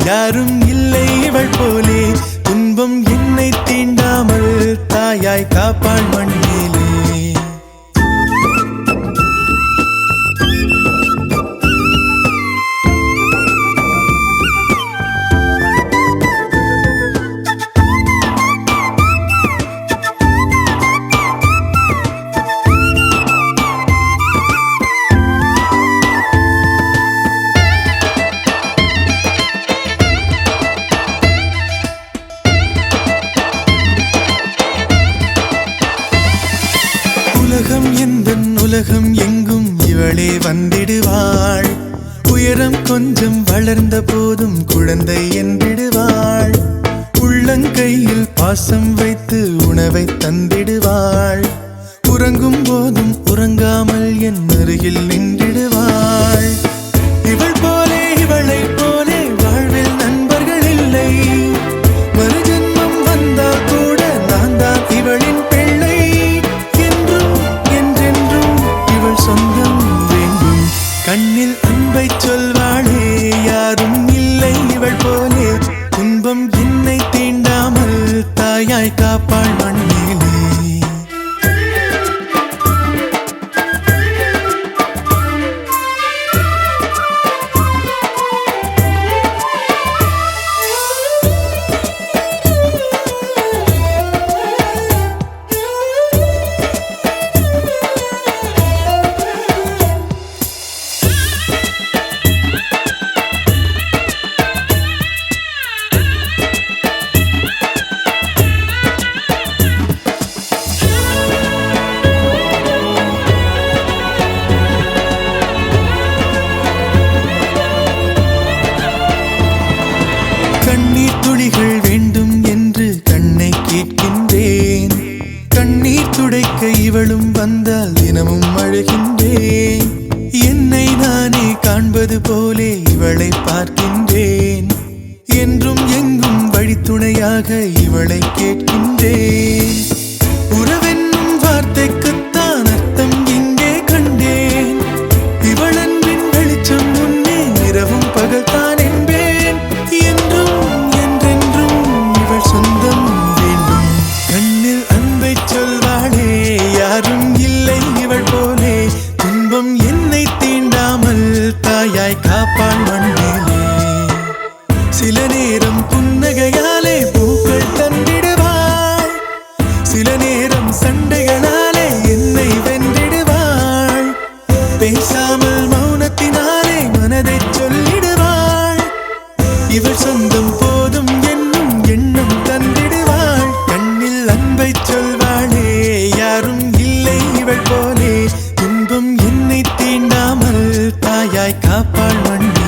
யாரும் இல்லை இவள் போலே துன்பம் என்னை தீண்டாமல் தாயாய் காப்பாள் மண்ணிலே. உலகம் எந்தன் உலகம் எங்கும் இவளே வந்திடுவாள். உயரம் கொஞ்சம் வளர்ந்த போதும் குழந்தை என்றிடுவாள். உள்ளங்கையில் பாசம் வைத்து உணவை தந்திடுவாள். உறங்கும் போதும் உறங்காமல் என் அருகில் நின்றிடுவாள். இவள் போலே இவளை போலே வாழ்வில் நண்பர்கள் இல்லை. மறுஜன்மம் வந்தால் கூட நான் தான் இவளின் பிள்ளை. என்றும் என்றென்றும் இவள் சொந்தம் வேண்டும். கண்ணில் அன்பை சொல்வாளே யாரும் இல்லை இவள் போலே துன்பம் என்னை தீண்டாமல் தாயாய் காப்பாள் மண்ணிலே. கண்ணீர் துளிகள் வேண்டும் என்று கண்ணை கேட்கின்றேன். கண்ணீர் துடைக்க இவளும் வந்தால் தினமும் அழுகின்றேன். என்னை நானே காண்பது போலே இவளை பார்க்கின்றேன். என்றும் எங்கும் வழித்துணையாக இவளை கேட்கின்றேன். உறவென்னும் வார்த்தைக்குத்தான் அர்த்தம் இங்கே கண்டேன். இவள் அன்பின் வெளிச்சம் முன்னே இரவும் பகல் தான் என்பேன். என்றும் என்றென்றும் இவள் சொந்தம் வேண்டும். கண்ணில் அன்பை சொல்வாளே யாரும் இல்லை இவள் போலே துன்பம் என்னை தீண்டாமல் தாயாய் காப்பாள் மண்ணிலே. சில நேரம் புன்னகையாலே பூக்கள் தந்திடுவாள். சில நேரம் சண்டைகளாலே என்னை வென்றிடுவாள். பேசாமல் மௌனத்தினாலே மனதை சொல்லிடுவாள். இவள் சொந்தம் போதும் என்னும் எண்ணம் தந்திடுவாள். கண்ணில் அன்பை சொல்வாளே யாரும் இல்லை இவள் போலே துன்பம் என்னை தீண்டாமல் தாயாய் காப்பாள் மண்ணிலே.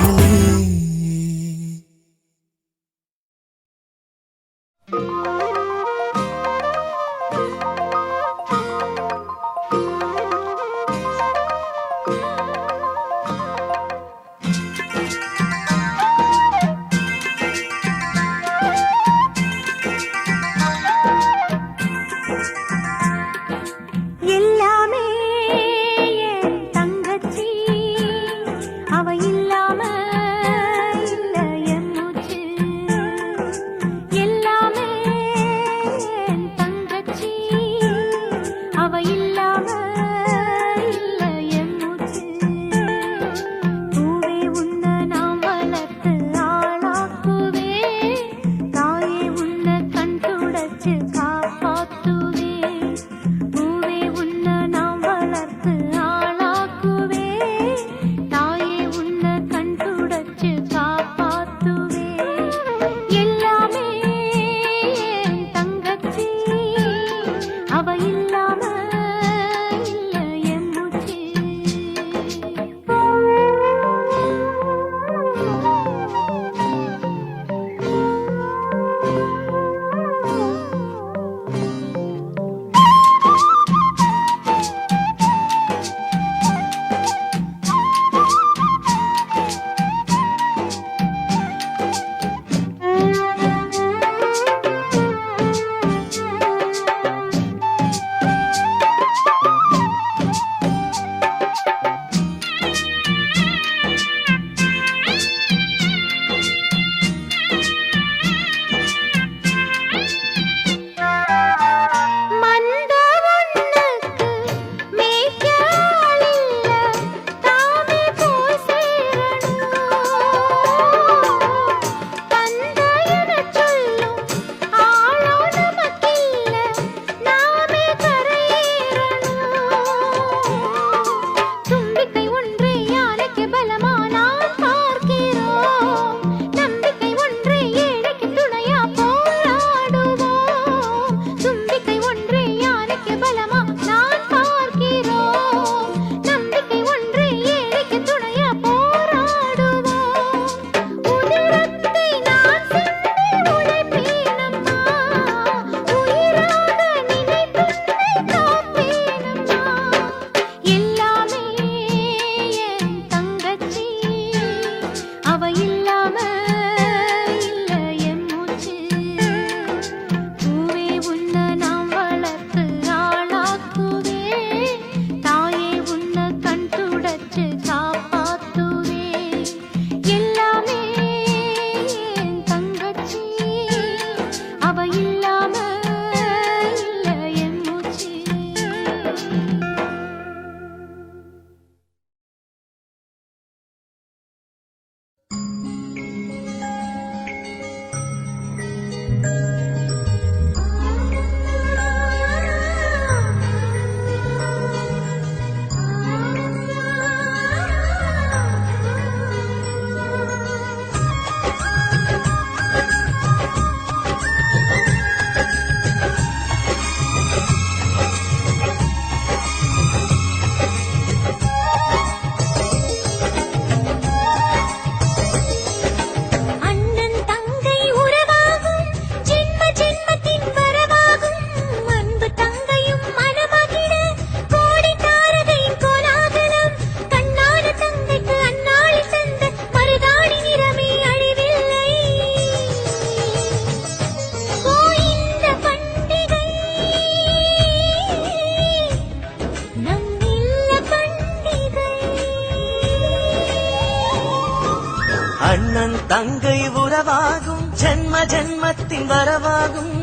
அண்ணன் தங்கை உறவாகும் ஜென்ம ஜென்மத்தின் வரவாகும்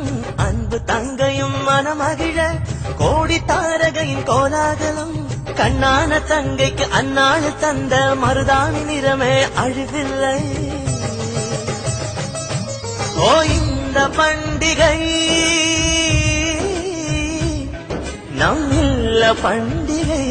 அன்பு தங்கையும் மனமகிழ கோடி தாரகையின் கோலாகலம் கண்ணான தங்கைக்கு அந்நாள் தந்த மருதாணி நிறமே அழிவில்லை ஓ இந்த பண்டிகை நம் இல்ல பண்டிகை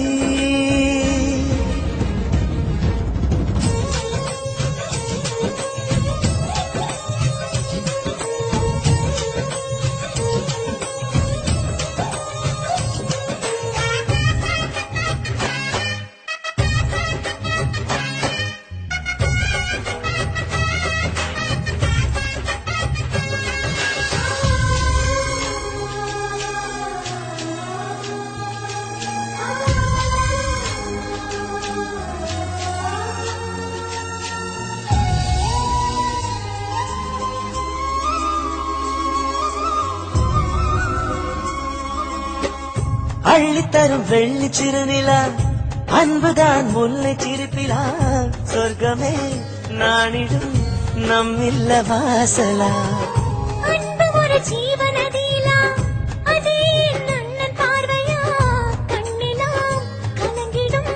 அள்ளித்தரும் வெள்ளி சிறுநிலா அன்புதான் முல்லை சிரிப்பிலா சொர்க்கமே நானிடும் நம்மில்ல வாசலா அன்பு ஒரு ஜீவநதியிலா அதே அண்ணன் பார்வையா கண்ணிலா கலங்கிடும்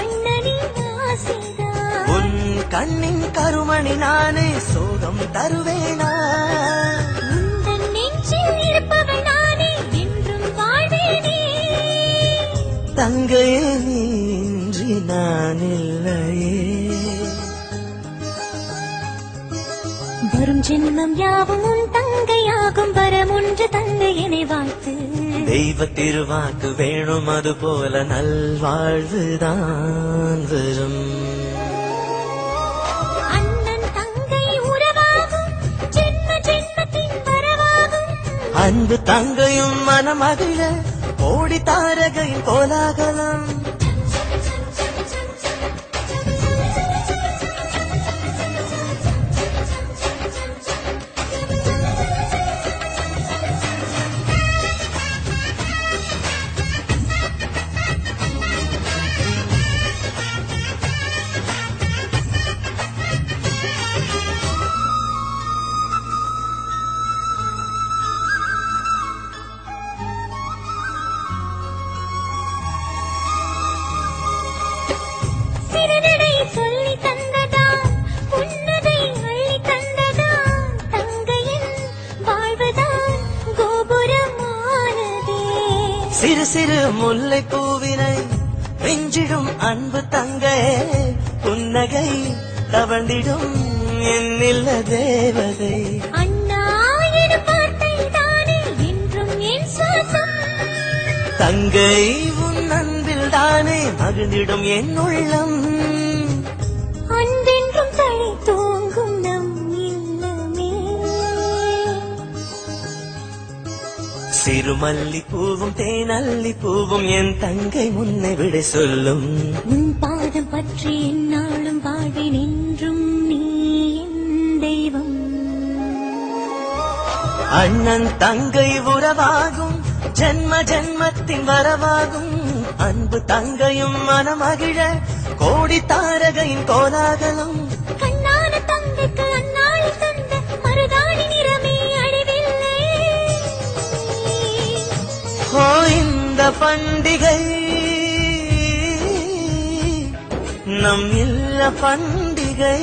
அண்ணனின் ஆசைதா உன் கண்ணின் கருமணி நானே சோகம் தருவேனா உந்தன் நெஞ்சில் இருப்பவள் நானே என்றும் வாழ்வேனே தங்கையே நீ இன்றி நான் இல்லையே வரும் ஜென்மம் யாவும் உன் தங்கையாகும் வரம் ஒன்று தங்கையனை வாழ்த்து தெய்வ திருவாக்கு வேணும் அது போல நல்வாழ்வுதான் வரும் அண்ணன் தங்கை உறவாகும் ஜென்ம ஜென்மத்தின் வரவாகும் அன்பு தங்கையும் மனமகிழ கோடி தாரகையின் கோலாகலம் சிறுநடை சொல்லி தந்ததா புன்னகை அள்ளி தந்ததா தங்கையின் வாழ்வுதான் கோபுரமானதே சிறு சிறு முல்லை பூவினை வெஞ்சிடும் அன்பு தங்கையே புன்னகை தவழ்ந்திடும் என்னில்ல தேவதை அண்ணா எனும் வார்த்தை தானே என்றும் என் சுவாசம் தங்கை உன் அன்பில் தானே மகிழ்ந்திடும் என் உள்ளம் அன்பென்றும் தழை தூங்கும் நம் இல்லமே சிறுமல்லி பூவும் தேனல்லி பூவும் என் தங்கை முன்னை விட சொல்லும் உன் பாதம் பற்றி என்னாலும் வாழ்வேன் என்றும் நீ என் தெய்வம் அண்ணன் தங்கை உறவாகும் ஜென்ம ஜென்மத்தின் வரவாகும் அன்பு தங்கையும் மனமகிழ கோடி தாரகையின் கோலாகலம் கண்ணான தங்கைக்கு அந்நாள் தந்த மருதாணி நிறமே அழிவில்லை ஓ இந்த பண்டிகை நம் இல்ல பண்டிகை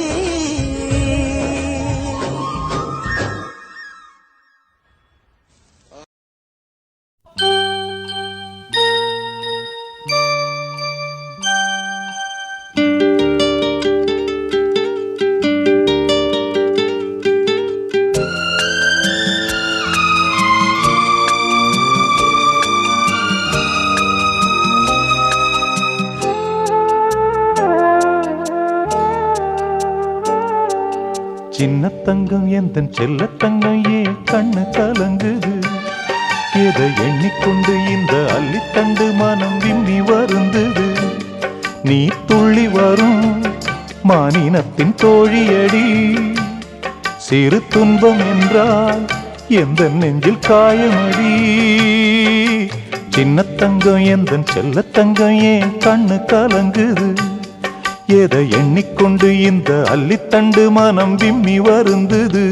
சின்ன தங்கம் எந்தன் செல்ல தங்கம் ஏன் கண்ணு கலங்குது எதை எண்ணிக்கொண்டு இந்த அள்ளித்தண்டு மனம் விம்மி வருந்தது நீ துள்ளி வரும் மானினத்தின் தோழியடி சிறு துன்பம் என்றால் எந்த நெஞ்சில் காயமடி சின்ன தங்கம் எந்தன் செல்ல தங்கம் ஏன் கண்ணு கலங்குது எதை எண்ணிக்கொண்டு இந்த அல்லித்தண்டு மனம் விம்மி வருந்தது.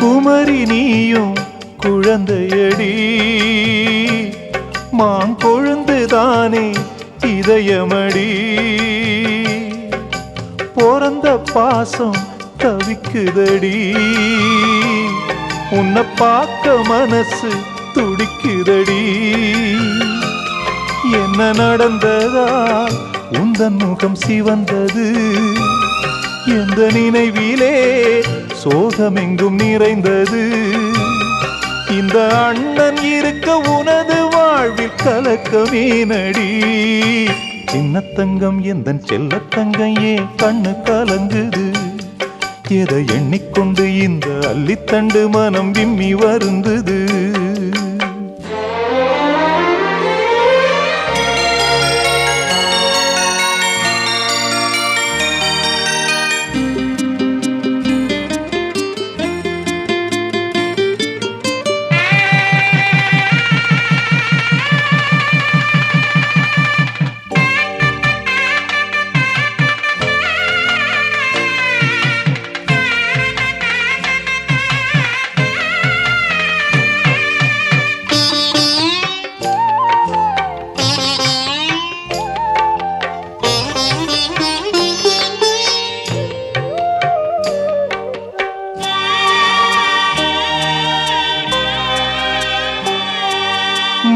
குமரி நீயும் குழந்தையடி, மாங்கொழுந்துதானே இதயமடி. பிறந்த பாசம் தவிக்குதடி, உன்னை பார்க்க மனசு துடிக்குதடி. என்ன நடந்ததா உந்தன் முகம் சிவந்தது, எந்த நினைவிலே சோகமெங்கும் நிறைந்தது. இந்த அண்ணன் இருக்க உனது வாழ்வில் கலக்கமே நடி. சின்னத்தங்கம் எந்தன் செல்லத்தங்கம் ஏன் கண்ணு கலங்குது, எதை எண்ணிக்கொண்டு இந்த அல்லித்தண்டு மனம் விம்மி வருந்தது.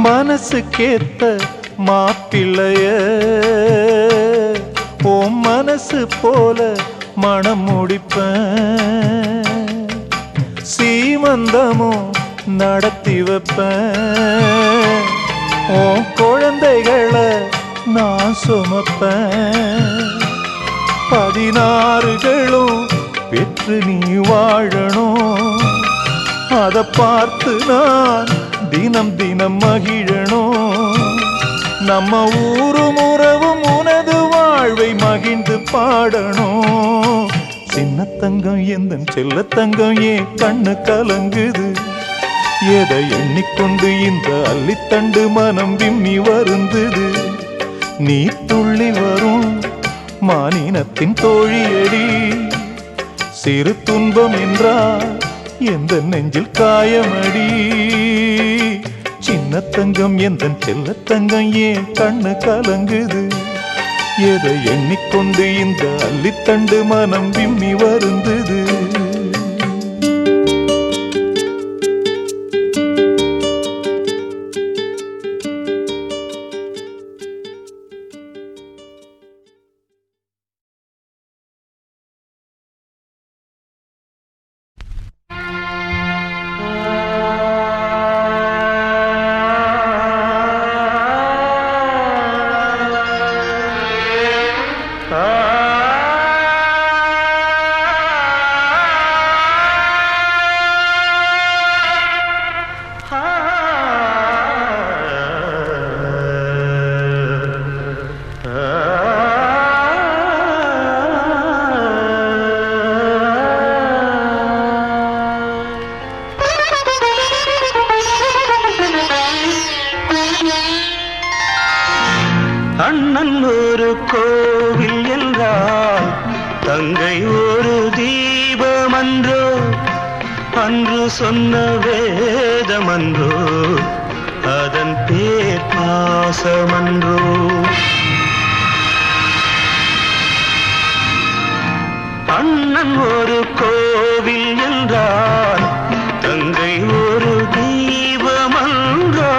மனசுக்கேத்த மாப்பிள்ளைய ஓ மனசு போல மனம் முடிப்பேன், சீமந்தமும் நடத்தி வைப்பேன். ஓ குழந்தைகளை நான் சுமப்பேன், 16களும் பெற்று நீ வாழணும். அதை பார்த்து நான் தினம் தினம் மகிழணும். நம்ம ஊரும் உறவும் உனது வாழ்வை மகிழ்ந்து பாடணும். சின்னத்தங்கம் எந்தன் செல்லத்தங்கம் ஏன் கண்ணு கலங்குது, எதை எண்ணிக்கொண்டு இந்த அல்லித்தண்டு மனம் விம்மி வருந்தது. நீ துள்ளி வரும் மானினத்தின் தோழியடி, சிறு துன்பம் என்றால் எந்த நெஞ்சில் காயமடி. சின்னத்தங்கம் எந்தன் செல்லத்தங்கம் ஏன் கண்ணு கலங்குது, எதை எண்ணிக்கொண்டு இந்த அல்லித்தண்டு மனம் விம்மி வருந்தது. அண்ணன் ஒரு கோவில் என்றால் தங்கை ஒரு தீபமன்றோ, அன்று சொன்ன வேதமன்றோ, அதன் பேர் பாசமன்றோ. அண்ணன் ஒரு கோவில் என்றால் தங்கை ஒரு தீபமன்றோ.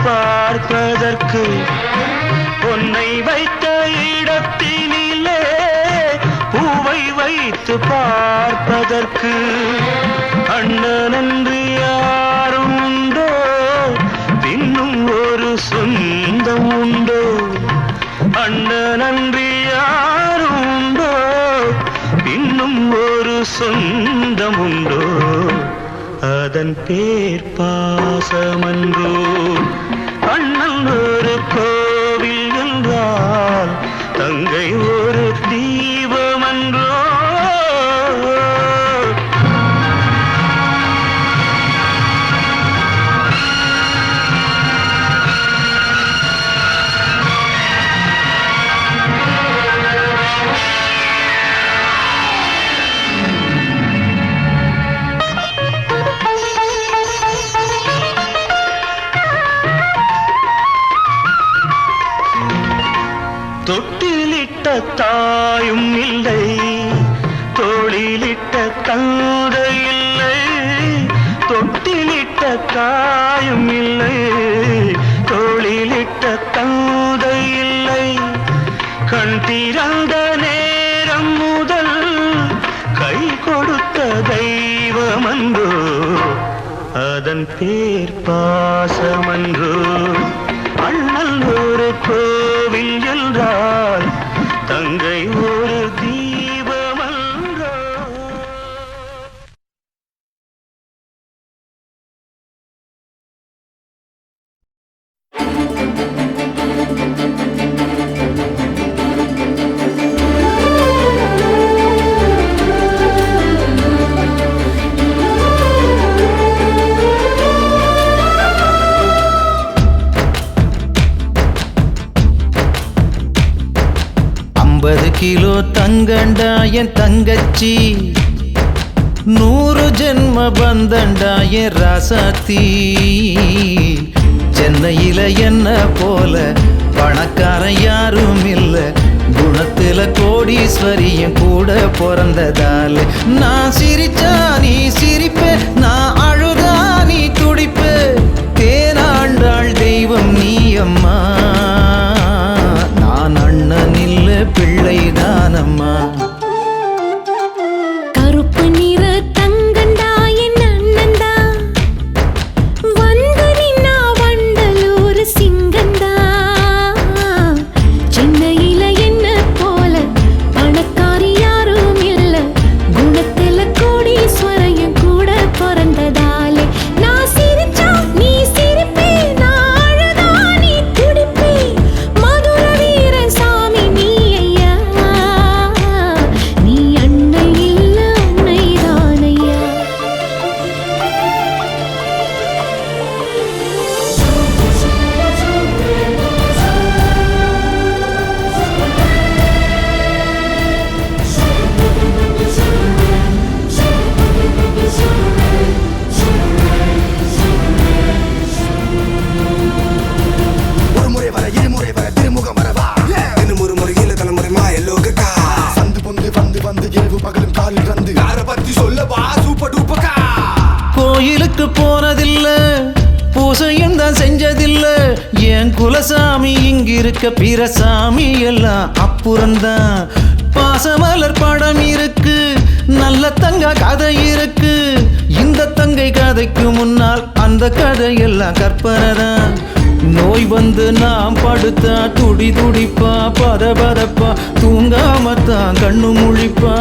பார்ப்பதற்கு பொன்னை வைத்த இடத்தினிலே பூவை வைத்து பார்ப்பதற்கு அண்ணனன்று யாரும் உண்டோ இன்னும் ஒரு சொந்தம் உண்டோ அண்ணனன்று யாரும் உண்டோ இன்னும் ஒரு சொந்தம் உண்டோ அதன் பேர் பாசமன்றோ அண்ணன் ஒரு கோவில் என்றால் தங்கை ஒரு தீபமன்றோ தொட்டிலிட்ட தாயும் இல்லை தோளிலிட்ட தந்தை இல்லை தொட்டிலிட்ட தாயும் இல்லை தோளிலிட்ட தந்தை இல்லை கண் திறந்த நேரம் முதல் கை கொடுத்த தெய்வமன்றோ அதன் பேர் பாசமன்றோ அண்ணல் ஒரு கோவில் என்றால் தங்கை ஒரு தீபமன்றோ கிலோ தங்கண்டா என் தங்கச்சி 100 ஜென்ம பந்தண்டா என் ராசாத்தி சென்னையில என்ன போல பணக்காரன் யாரும் இல்ல குணத்துல கோடீஸ்வரியும் கூட பிறந்ததால நான் சிரிச்சா நீ சிரிப்ப நான் அழுதா நீ துடிப்ப தேனாண்டாள் தெய்வம் நீ அம்மா நான் அண்ணன் இல்ல பிள்ளைதானம்மா கருப்பு நிற தங்கண்டா என் அண்ணந்தா வந்து நின்னா வண்டலூர் சிங்கந்தா சென்னையில என்ன போல பணக்காரி யாரும் இல்ல குணத்துல கோடீஸ்வரையும் கூட பிறந்ததாலே நான் சிரிச்சா நீ சிரிப்பே நான் அழுதா நீ துடிப்பே மதுர வீர சாமி நீ ஐயா நீ அன்னை இல்ல அன்னைதானையா ஒரு முறை வர இருமுறை வர திருமுகம் வரவா இன்னும் ஒரு முறை இல்ல தலைமுறை மாயலோகக்கா சந்து பொந்து வந்து வந்து இரவு பகலும் காலில் வந்து யார பத்தி சொல்லவா சூப்பர் டூப்பக்கா கோயிலுக்கு போனதில்ல பூசையும் தான் செஞ்சதில்ல என் குலசாமி இங்கிருக்க பிற சாமி எல்லாம் அப்புறம்தான் பாசமலர் படம் இருக்கு நல்ல தங்க கதை இருக்கு இந்த தங்கை கதைக்கு முன்னால் அந்த கதையெல்லாம் கற்பனை தான் நோய் வந்து நாம் படுத்தா துடி துடிப்பா பரபரப்பா தூங்காமத்தான் கண்ணு முழிப்பா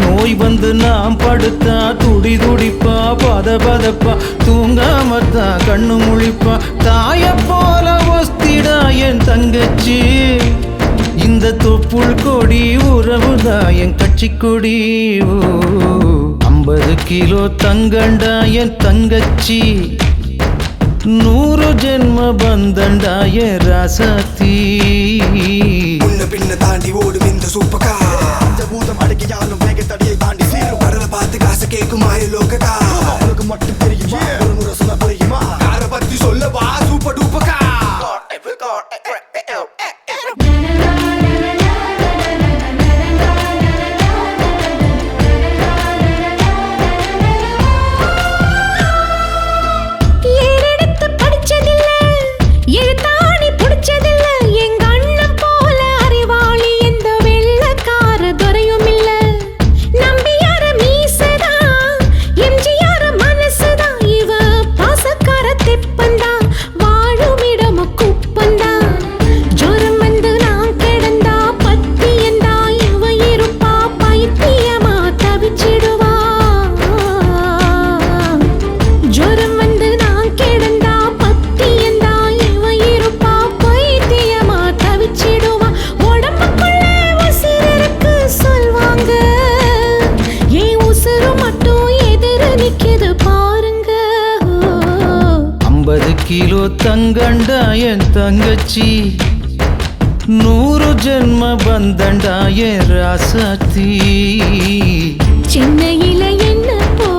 நோய் வந்து நாம் படுத்தா துடி துடிப்பா பதபதப்பா தூங்காமத்தான் கண்ணு முழிப்பா தாய போல ஒஸ்திடா என் தங்கச்சி இந்த தொப்புள் கொடி உறவுதான் என் கட்சி கொடி 50 கிலோ தங்கண்டா என் தங்கச்சி 100 ஜென்ம பந்தண்டா என் ராசாத்தி முன்ன பின்ன தாண்டி ஓடும் இந்த சூப்பக்கா இந்த பூதம் அடக்கியாலும் வேக தடியை தாண்டி சீரும் கடலை பார்த்து காசு கேட்கும் மாயலோகக்கா உனக்கு மட்டும் தெரியுமா ஒரு முறை சொல்ல புரியுமா யார பத்தி சொல்லவா சூப்பர் டூப்பக்கா தங்கச்சி 100 ஜென்ம பந்தண்டாய ராசாத்தி சென்னையில என்ன போ